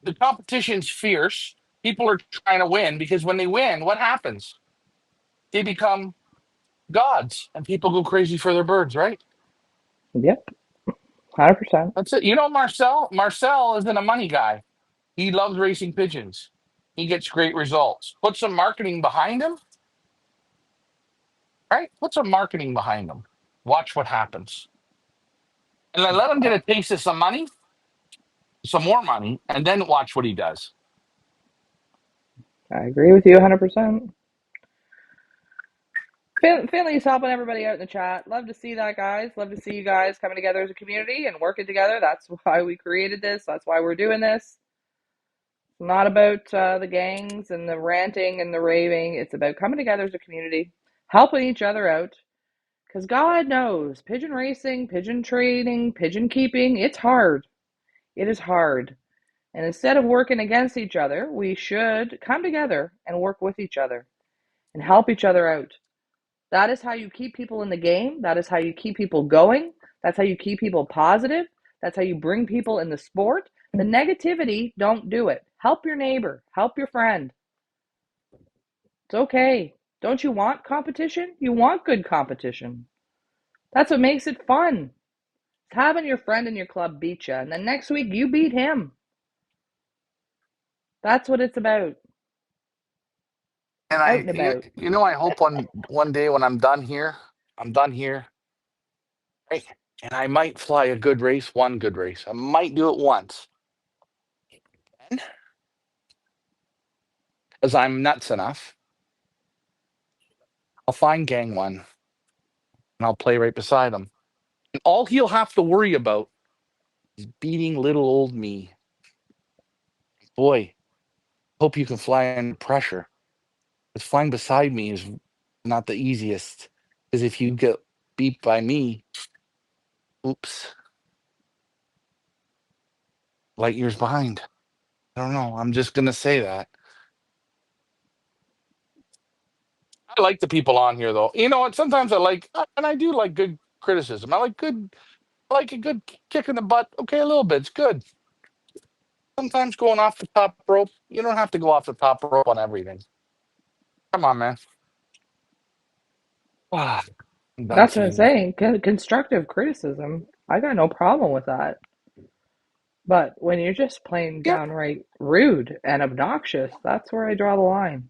the competition's fierce. People are trying to win because when they win, what happens? They become gods and people go crazy for their birds, right? Yep, 100%. That's it. You know, Marcel isn't a money guy. He loves racing pigeons. He gets great results. Put some marketing behind him, right? Put some marketing behind him. Watch what happens. And then let him get a taste of some money, some more money, and then watch what he does. I agree with you 100%. Finley's helping everybody out in the chat. Love to see that, guys. Love to see you guys coming together as a community and working together. That's why we created this. That's why we're doing this. It's not about the gangs and the ranting and the raving. It's about coming together as a community, helping each other out. Because God knows, pigeon racing, pigeon trading, pigeon keeping, it's hard. It is hard. And instead of working against each other, we should come together and work with each other and help each other out. That is how you keep people in the game. That is how you keep people going. That's how you keep people positive. That's how you bring people in the sport. The negativity, don't do it. Help your neighbor, help your friend. It's okay. Don't you want competition? You want good competition. That's what makes it fun. It's having your friend in your club beat you, and then next week you beat him. That's what it's about. And Out I, and about. I hope one day when I'm done here, right? And I might fly a good race, one good race. I might do it once, because I'm nuts enough. I'll find Gang One and I'll play right beside him. And all he'll have to worry about is beating little old me. Boy, hope you can fly under pressure. Because flying beside me is not the easiest. Because if you get beat by me, oops, light years behind. I don't know. I'm just gonna say that. I like the people on here, though. You know what? Sometimes I like, and I do like good criticism. I like a good kick in the butt. Okay, a little bit. It's good. Sometimes going off the top rope. You don't have to go off the top rope on everything. Come on, man. Ah, I'm done That's what I'm seeing you. saying. Constructive criticism. I got no problem with that. But when you're just plain Yeah. downright rude and obnoxious, that's where I draw the line.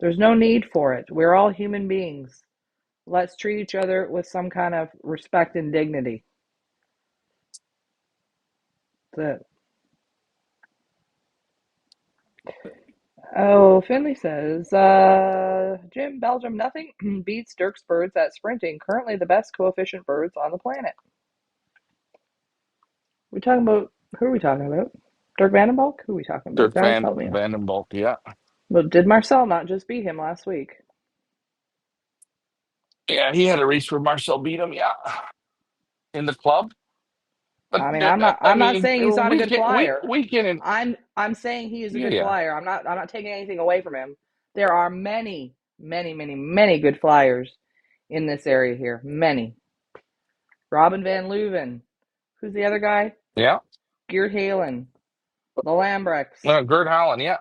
There's no need for it. We're all human beings. Let's treat each other with some kind of respect and dignity. That's it. Oh, Finley says, Jim, Belgium, nothing beats Dirk's birds at sprinting. Currently the best coefficient birds on the planet. We talking about, who are we talking about? Dirk Vandenbalk? Who are we talking about? Dirk Guys, help me out. Van den Bulk. Yeah. But did Marcel not just beat him last week? Yeah, he had a race where Marcel beat him. Yeah, in the club. But I mean, I I'm not mean, saying he's not a good flyer. we can. I'm saying he is a Yeah, good yeah, flyer. I'm not taking anything away from him. There are many good flyers in this area here. Many. Robin van Leuven. Who's the other guy? yeah. Geert Halen. The Lambrechts. Gerd Holland. Yeah.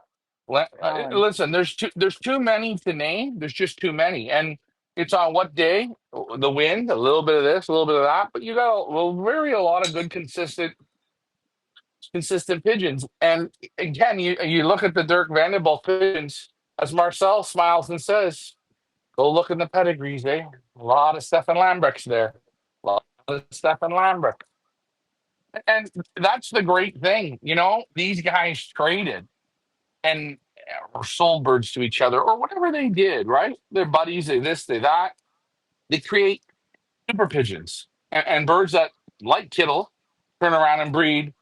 Halen. Listen, there's too many to name. There's just too many, and it's on what day the wind, a little bit of this, a little bit of that. But you got a lot of good consistent pigeons. And again, you look at the Dirk Vandenbolt pigeons, as Marcel smiles and says, "Go look in the pedigrees, eh? A lot of Stefan Lambrechts there, a lot of Stefan Lambrecht." And that's the great thing, these guys traded and or sold birds to each other or whatever they did, right? They're buddies, they this, they that. They create super pigeons and birds that, like Kittle, turn around and breed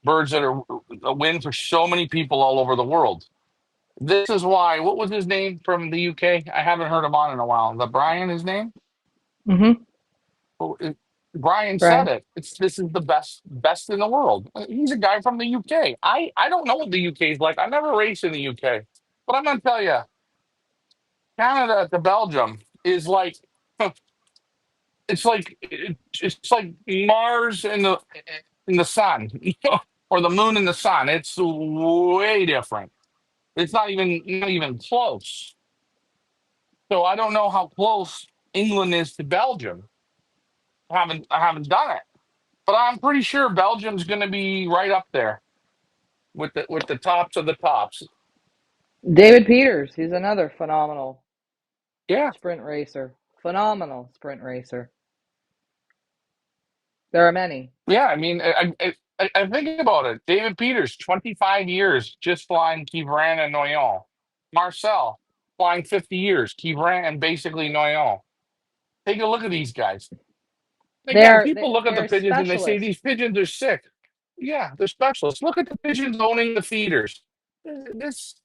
birds that are a win for so many people all over the world. This is why, what was his name from the UK? I haven't heard him on in a while. The Brian, his name? Mm-hmm. Well, Brian said Right. it. This is the best in the world. He's a guy from the UK. I don't know what the UK is like. I never raced in the UK, but I'm gonna tell you, Canada to Belgium is like it's like Mars in the sun, or the moon in the sun. It's way different. It's not even close. So I don't know how close England is to Belgium. I haven't done it, but I'm pretty sure Belgium's going to be right up there with the tops of the tops. David Peters. He's another phenomenal Yeah, sprint racer. Phenomenal sprint racer. There are many. yeah. I mean, I think about it. David Peters, 25 years just flying Quiberon and Noyon. Marcel flying 50 years, Quiberon and basically Noyon. Take a look at these guys. Again, people look at the They're pigeons and they say specialists. these pigeons are sick. Yeah, they're specialists. Look at the pigeons owning the feeders. This,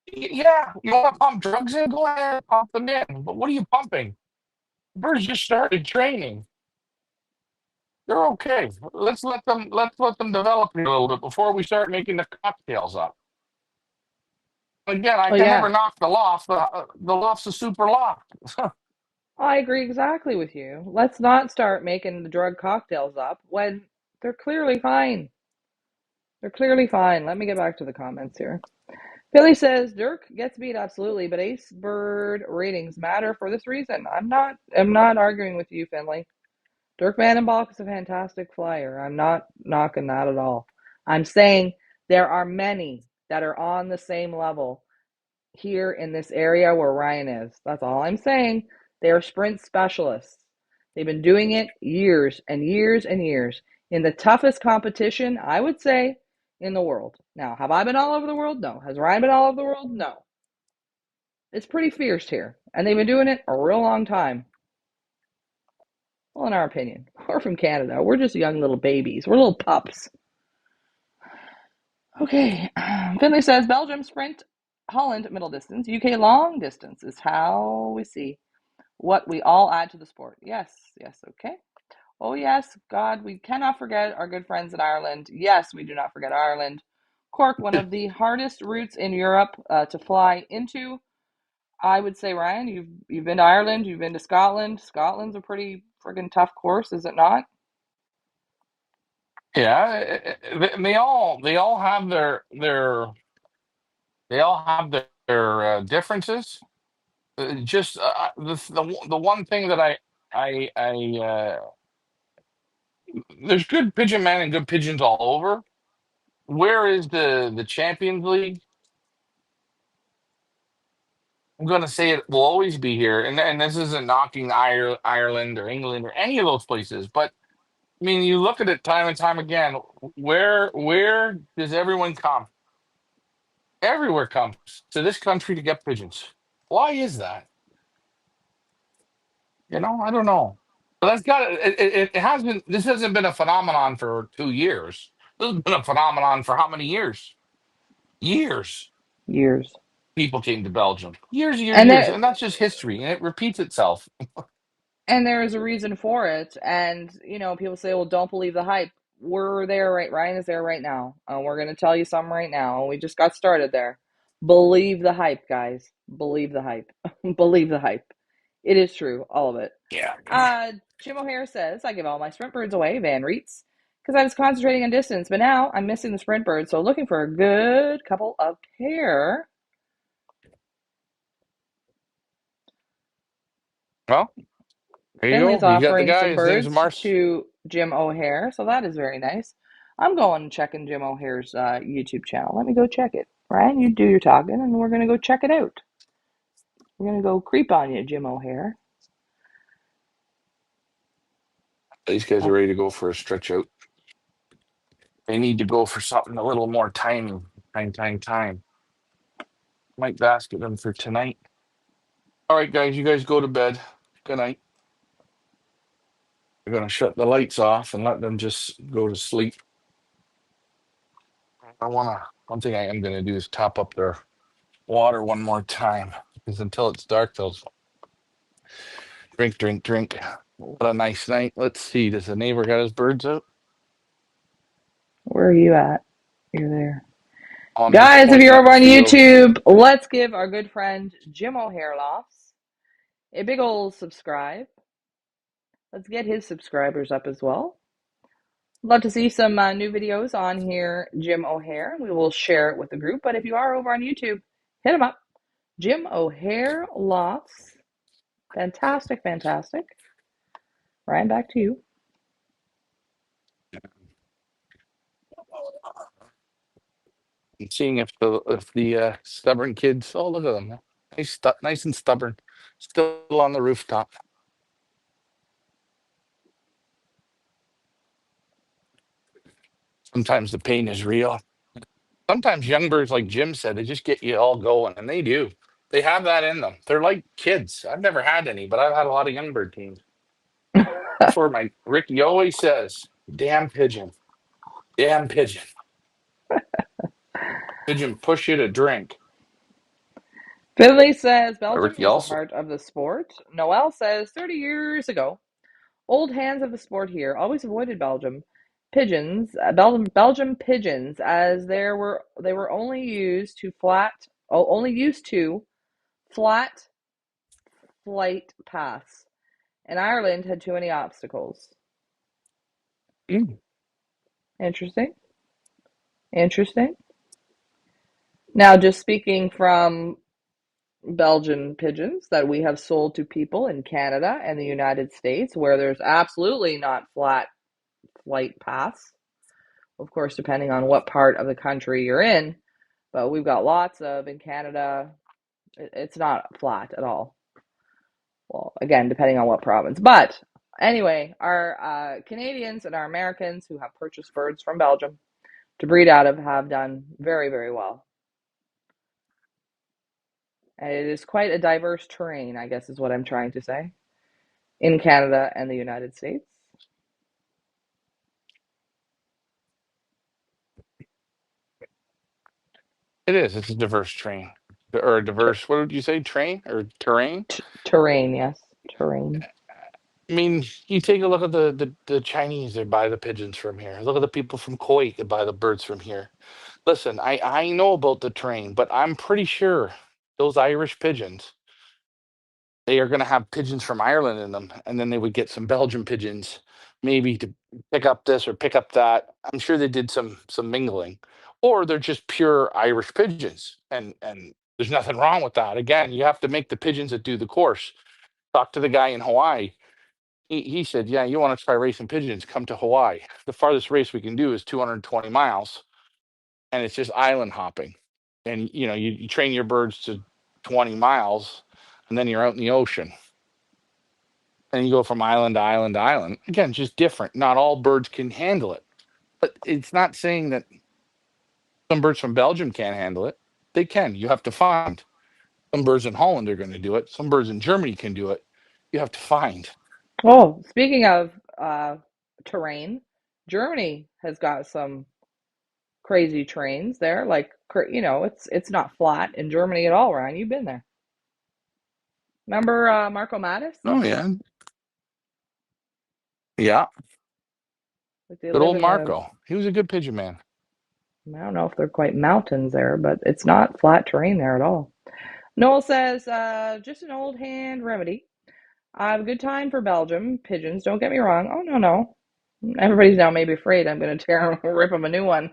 yeah, you want to pump drugs in? Go ahead, pump them in. But what are you pumping? Birds just started training. They're okay. Let's let them develop a little bit before we start making the cocktails up. Again, I Oh can never yeah, knock the loft. The loft's a super loft. I agree exactly with you. Let's not start making the drug cocktails up when they're clearly fine. They're clearly fine. Let me get back to the comments here. Billy says Dirk gets beat absolutely, but Ace Bird ratings matter for this reason. I'm not arguing with you, Finley. Dirk Van den Bok is a fantastic flyer. I'm not knocking that at all. I'm saying there are many that are on the same level here in this area where Ryan is. That's all I'm saying. They are sprint specialists. They've been doing it years and years and years in the toughest competition, I would say, in the world. Now, have I been all over the world? No. Has Ryan been all over the world? No. It's pretty fierce here, and they've been doing it a real long time. Well, in our opinion, we're from Canada. We're just young little babies. We're little pups. Okay. Finley says Belgium sprint, Holland middle distance, UK long distance is how we see what we all add to the sport. Yes, yes, okay. Oh, yes, God, we cannot forget our good friends in Ireland. Yes, we do not forget Ireland. Cork, one of the hardest routes in Europe to fly into. I would say, Ryan, you've been to Ireland, you've been to Scotland. Scotland's a pretty friggin' tough course, is it not? Yeah, they all have their differences. Just the one thing that I there's good pigeon men and good pigeons all over. Where is the Champions League? I'm going to say it will always be here, and this isn't knocking Ireland or England or any of those places, but I mean, you look at it time and time again. Where does everyone come? Everywhere comes to this country to get pigeons. Why is that? I don't know. But that's got it hasn't. This hasn't been a phenomenon for 2 years. This has been a phenomenon for how many years? Years. Years. People came to Belgium. Years, years, And years, there and that's just history, and it repeats itself. and there is a reason for it. And people say, "Well, don't believe the hype." We're there, right? Ryan is there right now. We're going to tell you something right now. We just got started there. Believe the hype, guys. Believe the hype. Believe the hype. It is true, all of it. Yeah. Jim O'Hare says, "I give all my sprint birds away, Van Reets, because I was concentrating on distance, but now I'm missing the sprint bird, so looking for a good couple of pair." Well, there you Finley's go. You got the offering guy. some His name's birds Mars. to Jim O'Hare, so that is very nice. I'm going and checking Jim O'Hare's YouTube channel. Let me go check it. Ryan, you do your talking, and we're going to go check it out. We're going to go creep on you, Jim O'Hare. These guys are Oh, ready to go for a stretch out. They need to go for something a little more timing. Time. Might basket them for tonight. All right, guys, you guys go to bed. Good night. We're gonna shut the lights off and let them just go to sleep. One thing I am gonna do is top up their water one more time because until it's dark, they'll drink. What a nice night. Let's see. Does the neighbor got his birds out? where are you at? You're there. I'm just Guys, if pointing you're at over the on field. YouTube, let's give our good friend Jim O'Hare Lofts a big old subscribe. Let's get his subscribers up as well. Love to see some new videos on here, Jim O'Hare. We will share it with the group. But if you are over on YouTube, hit him up. Jim O'Hare Lofts. Fantastic, fantastic. Ryan, back to you. I'm seeing if the stubborn kids. Oh, look at them. Nice and stubborn. Still on the rooftop. Sometimes the pain is real. Sometimes young birds, like Jim said, they just get you all going, and they do. They have that in them. They're like kids. I've never had any, but I've had a lot of young bird teams. That's where my Ricky always says, "Damn pigeon, damn pigeon." Pigeon push you to drink. Finley says Belgium Ricky is the also. heart of the sport. Noel says 30 years ago, old hands of the sport here always avoided Belgium pigeons, Belgium pigeons, as they were only used to flat flight paths, and Ireland had too many obstacles. Mm. Interesting. Interesting. Now, just speaking from Belgian pigeons that we have sold to people in Canada and the United States, where there's absolutely not flat flight paths. Of course, depending on what part of the country you're in, but we've got lots of in Canada. It's not flat at all. Well, again, depending on what province. But anyway, our Canadians and our Americans who have purchased birds from Belgium to breed out of have done very, very well. And it is quite a diverse terrain, I guess is what I'm trying to say, in Canada and the United States. It is. It's a diverse train. Or a Ter- diverse, what would you say, train or terrain? terrain, yes, terrain. I mean, you take a look at the Chinese that buy the pigeons from here. Look at the people from Kuwait that buy the birds from here. Listen, I know about the train, but I'm pretty sure those Irish pigeons, they are going to have pigeons from Ireland in them, and then they would get some Belgian pigeons, maybe to pick up this or pick up that. I'm sure they did some mingling, or they're just pure Irish pigeons, and there's nothing wrong with that. Again, you have to make the pigeons that do the course. Talk to the guy in Hawaii. He said, "Yeah, you want to try racing pigeons? Come to Hawaii. The farthest race we can do is 220 miles, and it's just island hopping. And you train your birds to 20 miles, and then you're out in the ocean." And you go from island to island to island. Again, just different. Not all birds can handle it. But it's not saying that some birds from Belgium can't handle it. They can. You have to find. Some birds in Holland are going to do it. Some birds in Germany can do it. You have to find. Oh, speaking of terrain, Germany has got some crazy trains there. Like, it's not flat in Germany at all, Ryan. You've been there. Remember Marco Mattis? Oh yeah, yeah. Like they Good live old in the, Marco. He was a good pigeon man. I don't know if they're quite mountains there, but it's not flat terrain there at all. Noel says, just an old hand remedy. I have a good time for Belgium pigeons. Don't get me wrong. Oh no, no. Everybody's now maybe afraid I'm going to rip them a new one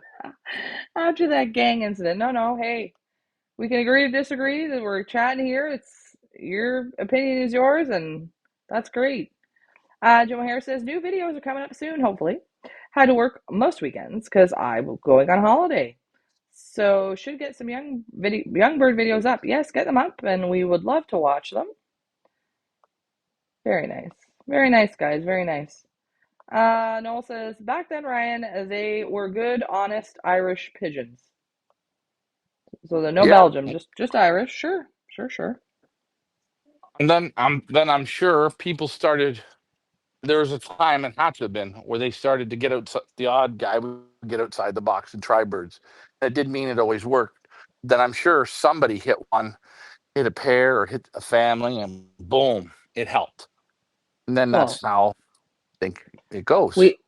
after that gang incident. No, no. Hey, we can agree to disagree. That we're chatting here. It's your opinion is yours, and that's great. Joe Harris says new videos are coming up soon. Hopefully, had to work most weekends because I'm going on holiday. So should get some young bird videos up. Yes, get them up, and we would love to watch them. Very nice. Very nice, guys. Very nice. Noel says, back then, Ryan, they were good, honest Irish pigeons. So they're no Yeah. Belgium, just Irish. Sure, sure, sure. And then I'm sure people started. There was a time, and had to have been, where they started to get out. The odd guy would get outside the box and try birds. That didn't mean it always worked. Then I'm sure somebody hit one, hit a pair, or hit a family, and boom, it helped. And then Well, that's how I think it goes. we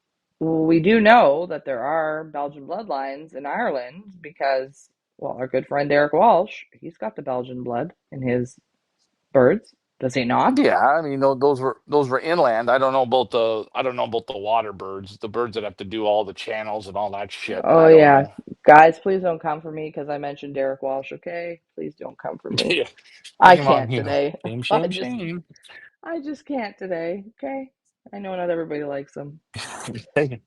we do know that there are Belgian bloodlines in Ireland because, well, our good friend Derek Walsh, he's got the Belgian blood in his birds. Does he not? Yeah, I mean those were inland. I don't know about the water birds, the birds that have to do all the channels and all that shit. Oh I don't yeah, know. guys, please don't come for me because I mentioned Derek Walsh. Okay, please don't come for me. Yeah, I shame on can't you. today. Shame, I shame, just shame. I just can't today. Okay, I know not everybody likes him. You've taken,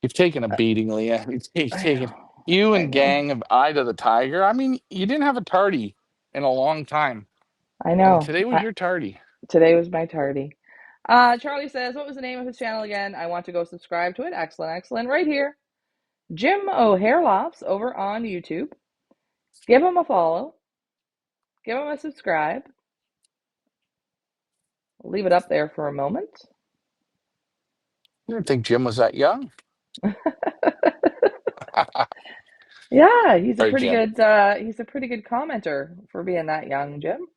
you've taken a beating, Leah. You've I taken know. you I and know. gang of Eye to the Tiger. I mean, you didn't have a tardy in a long time, I and know. today was your tardy. Today was my tardy. Charlie says, what was the name of his channel again? I want to go subscribe to it. Excellent, excellent. Right here. Jim O'Hare Lofts over on YouTube. Give him a follow. Give him a subscribe. Leave it up there for a moment. I didn't think Jim was that young. Yeah, Sorry, Jim. he's a pretty good commenter for being that young, Jim.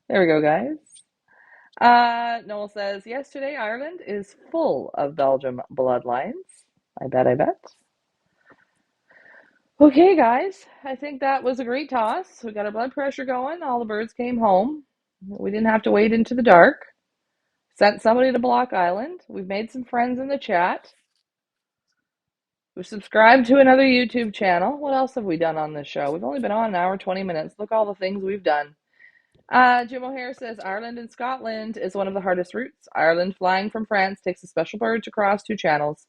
There we go, guys. Noel says, yesterday Ireland is full of Belgium bloodlines. I bet, I bet. Okay, guys, I think that was a great toss. We got our blood pressure going. All the birds came home. We didn't have to wade into the dark. Sent somebody to Block Island. We've made some friends in the chat. We've subscribed to another YouTube channel. What else have we done on this show? We've only been on an hour, 20 minutes. Look all the things we've done. Jim O'Hare says Ireland and Scotland is one of the hardest routes. Ireland flying from France takes a special bird to cross 2 channels.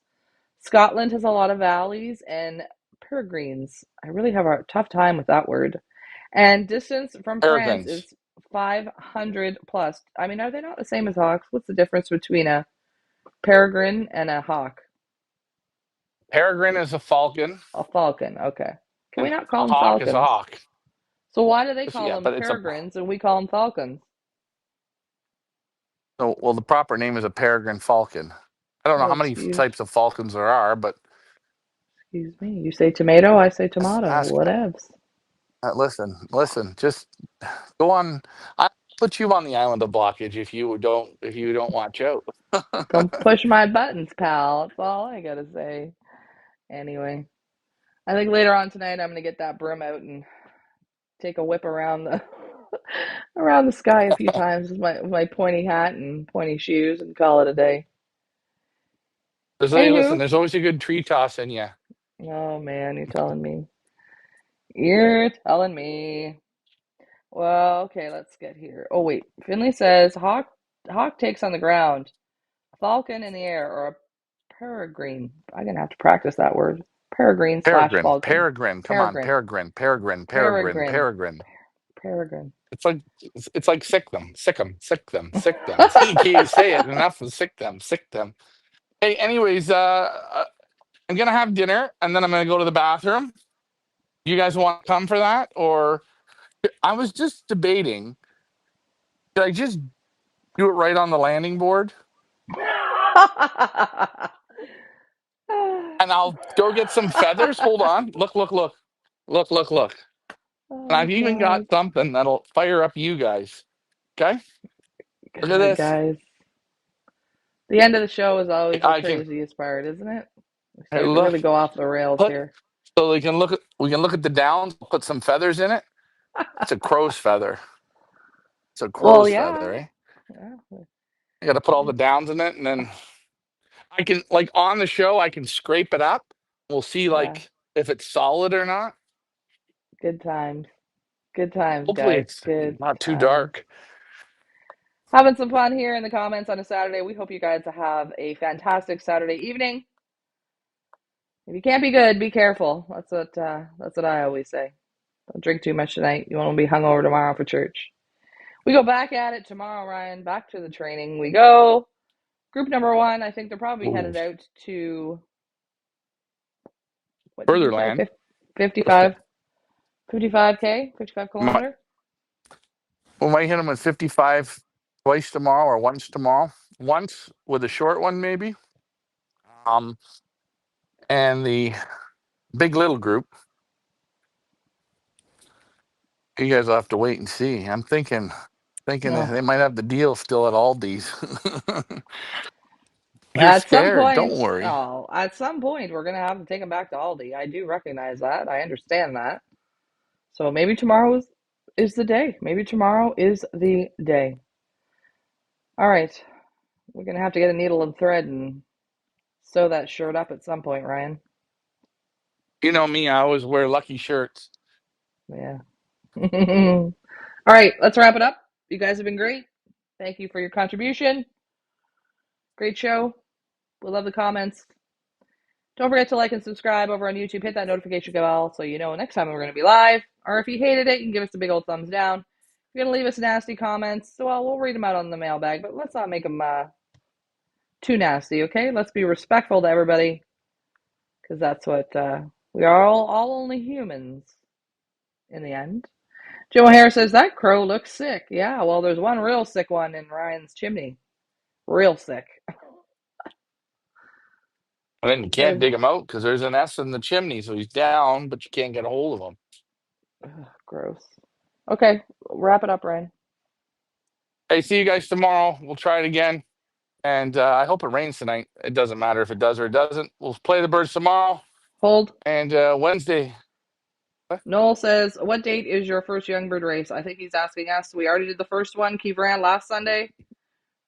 Scotland has a lot of valleys and peregrines. I really have a tough time with that word. And distance from France Peregrines. is 500 plus. I mean, are they not the same as hawks? What's the difference between a peregrine and a hawk? Peregrine is a falcon, A falcon. Okay. Can we and not call a them hawk is a falcons? hawk. So why do they call Yeah, them but it's a peregrines and we call them falcons? so, well. The proper name is a peregrine falcon. I don't know Oh, how many types of falcons there are, but excuse me. You say tomato, I say tomato. ask. Whatevs. Listen. Just go on. I put you on the island of blockage if you don't watch out. Don't push my buttons, pal. That's all I gotta say. Anyway, I think later on tonight I'm gonna get that broom out and take a whip around the around the sky a few times with my pointy hat and pointy shoes and call it a day. Listen, Anywho, there's always a good tree toss in you. oh man, you're telling me. You're telling me. Well, okay, let's get here. Oh wait, Finley says hawk takes on the ground, falcon in the air, or a peregrine. I'm gonna have to practice that word. Peregrine slash Peregrine, falcon. peregrine. Come on, Peregrine. peregrine, peregrine, peregrine, Peregrine. peregrine. Peregrine. It's like sick them, sick them, sick them, sick them. You can't say it enough. Sick them, sick them. Hey, anyways, I'm gonna have dinner and then I'm gonna go to the bathroom. You guys want to come for that, or I was just debating. Should I just do it right on the landing board, and I'll go get some feathers? Hold on, look. And Oh I've even got God. something that'll fire up you guys. Okay, look at God, this. guys. The end of the show is always the I can craziest part, isn't it? We hey, start to look. really go off the rails Put here. so we can look at the downs. Put some feathers in it. It's a crow's feather. It's a Well, crow's yeah. feather, eh? Yeah. I got to put all the downs in it, and then I can like on the show I can scrape it up. We'll see Yeah. like if it's solid or not. Good times. Good times, Hopefully guys. it's Good not too times. dark. Having some fun here in the comments on a Saturday. We hope you guys have a fantastic Saturday evening. If you can't be good, be careful. That's what I always say. Don't drink too much tonight. You won't be hungover tomorrow for church. We go back at it tomorrow, Ryan. Back to the training we go. Group number one, I think they're probably Ooh, headed out to, what did you further say? land. 55, 55K, 55 Might- kilometer? We might hit them with 55 twice tomorrow or once tomorrow. Once with a short one maybe. Um, and the big little group. You guys will have to wait and see. I'm thinking No. they might have the deal still at Aldi's. You're At some scared. point, Don't worry. oh, at some point, we're gonna have to take them back to Aldi. I do recognize that. I understand that. So maybe is the day. Maybe tomorrow is the day. All right, we're gonna have to get a needle and thread and sew that shirt up at some point, Ryan. You know me. I always wear lucky shirts. Yeah. All right, let's wrap it up. You guys have been great. Thank you for your contribution. Great show. We love the comments. Don't forget to like and subscribe over on YouTube. Hit that notification bell so you know next time we're going to be live. Or if you hated it, you can give us a big old thumbs down. If you're going to leave us nasty comments, well, we'll read them out on the mailbag, but let's not make them too nasty, okay? Let's be respectful to everybody because that's what we are all only humans in the end. Joe O'Hare says that crow looks sick. Yeah, well, there's one real sick one in Ryan's chimney. Real sick. And then you can't dig him out because there's an S in the chimney, so he's down, but you can't get a hold of him. Ugh, gross. Okay, wrap it up, Ryan. Hey, see you guys tomorrow. We'll try it again. And I hope it rains tonight. It doesn't matter if it does or it doesn't. We'll play the birds tomorrow. Hold. And Wednesday. What? Noel says, "What date is your first young bird race?" I think he's asking us. We already did the first one, Key ran last Sunday.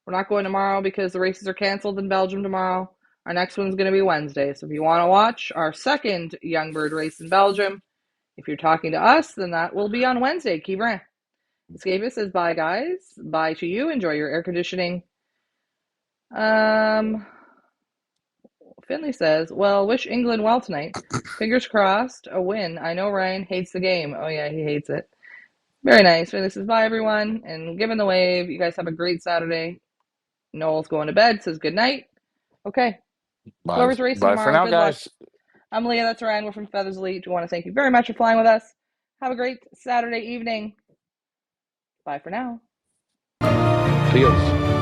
We're not going tomorrow because the races are canceled in Belgium tomorrow. Our next one's going to be Wednesday. So if you want to watch our second young bird race in Belgium, if you're talking to us, then that will be on Wednesday, Key ran. Escapist says, "Bye, guys. Bye to you. Enjoy your air conditioning." Finley says, "Well, wish England well tonight. Fingers crossed, a win. I know Ryan hates the game." Oh, yeah, he hates it. Very nice. Finley says, "Bye, everyone." And given the wave, you guys have a great Saturday. Noel's going to bed, says good night. Okay. Bye. Whoever's racing Bye for tomorrow, now, good luck. guys. I'm Leah. That's Ryan. We're from Feathers Elite. We want to thank you very much for flying with us. Have a great Saturday evening. Bye for now. Adios.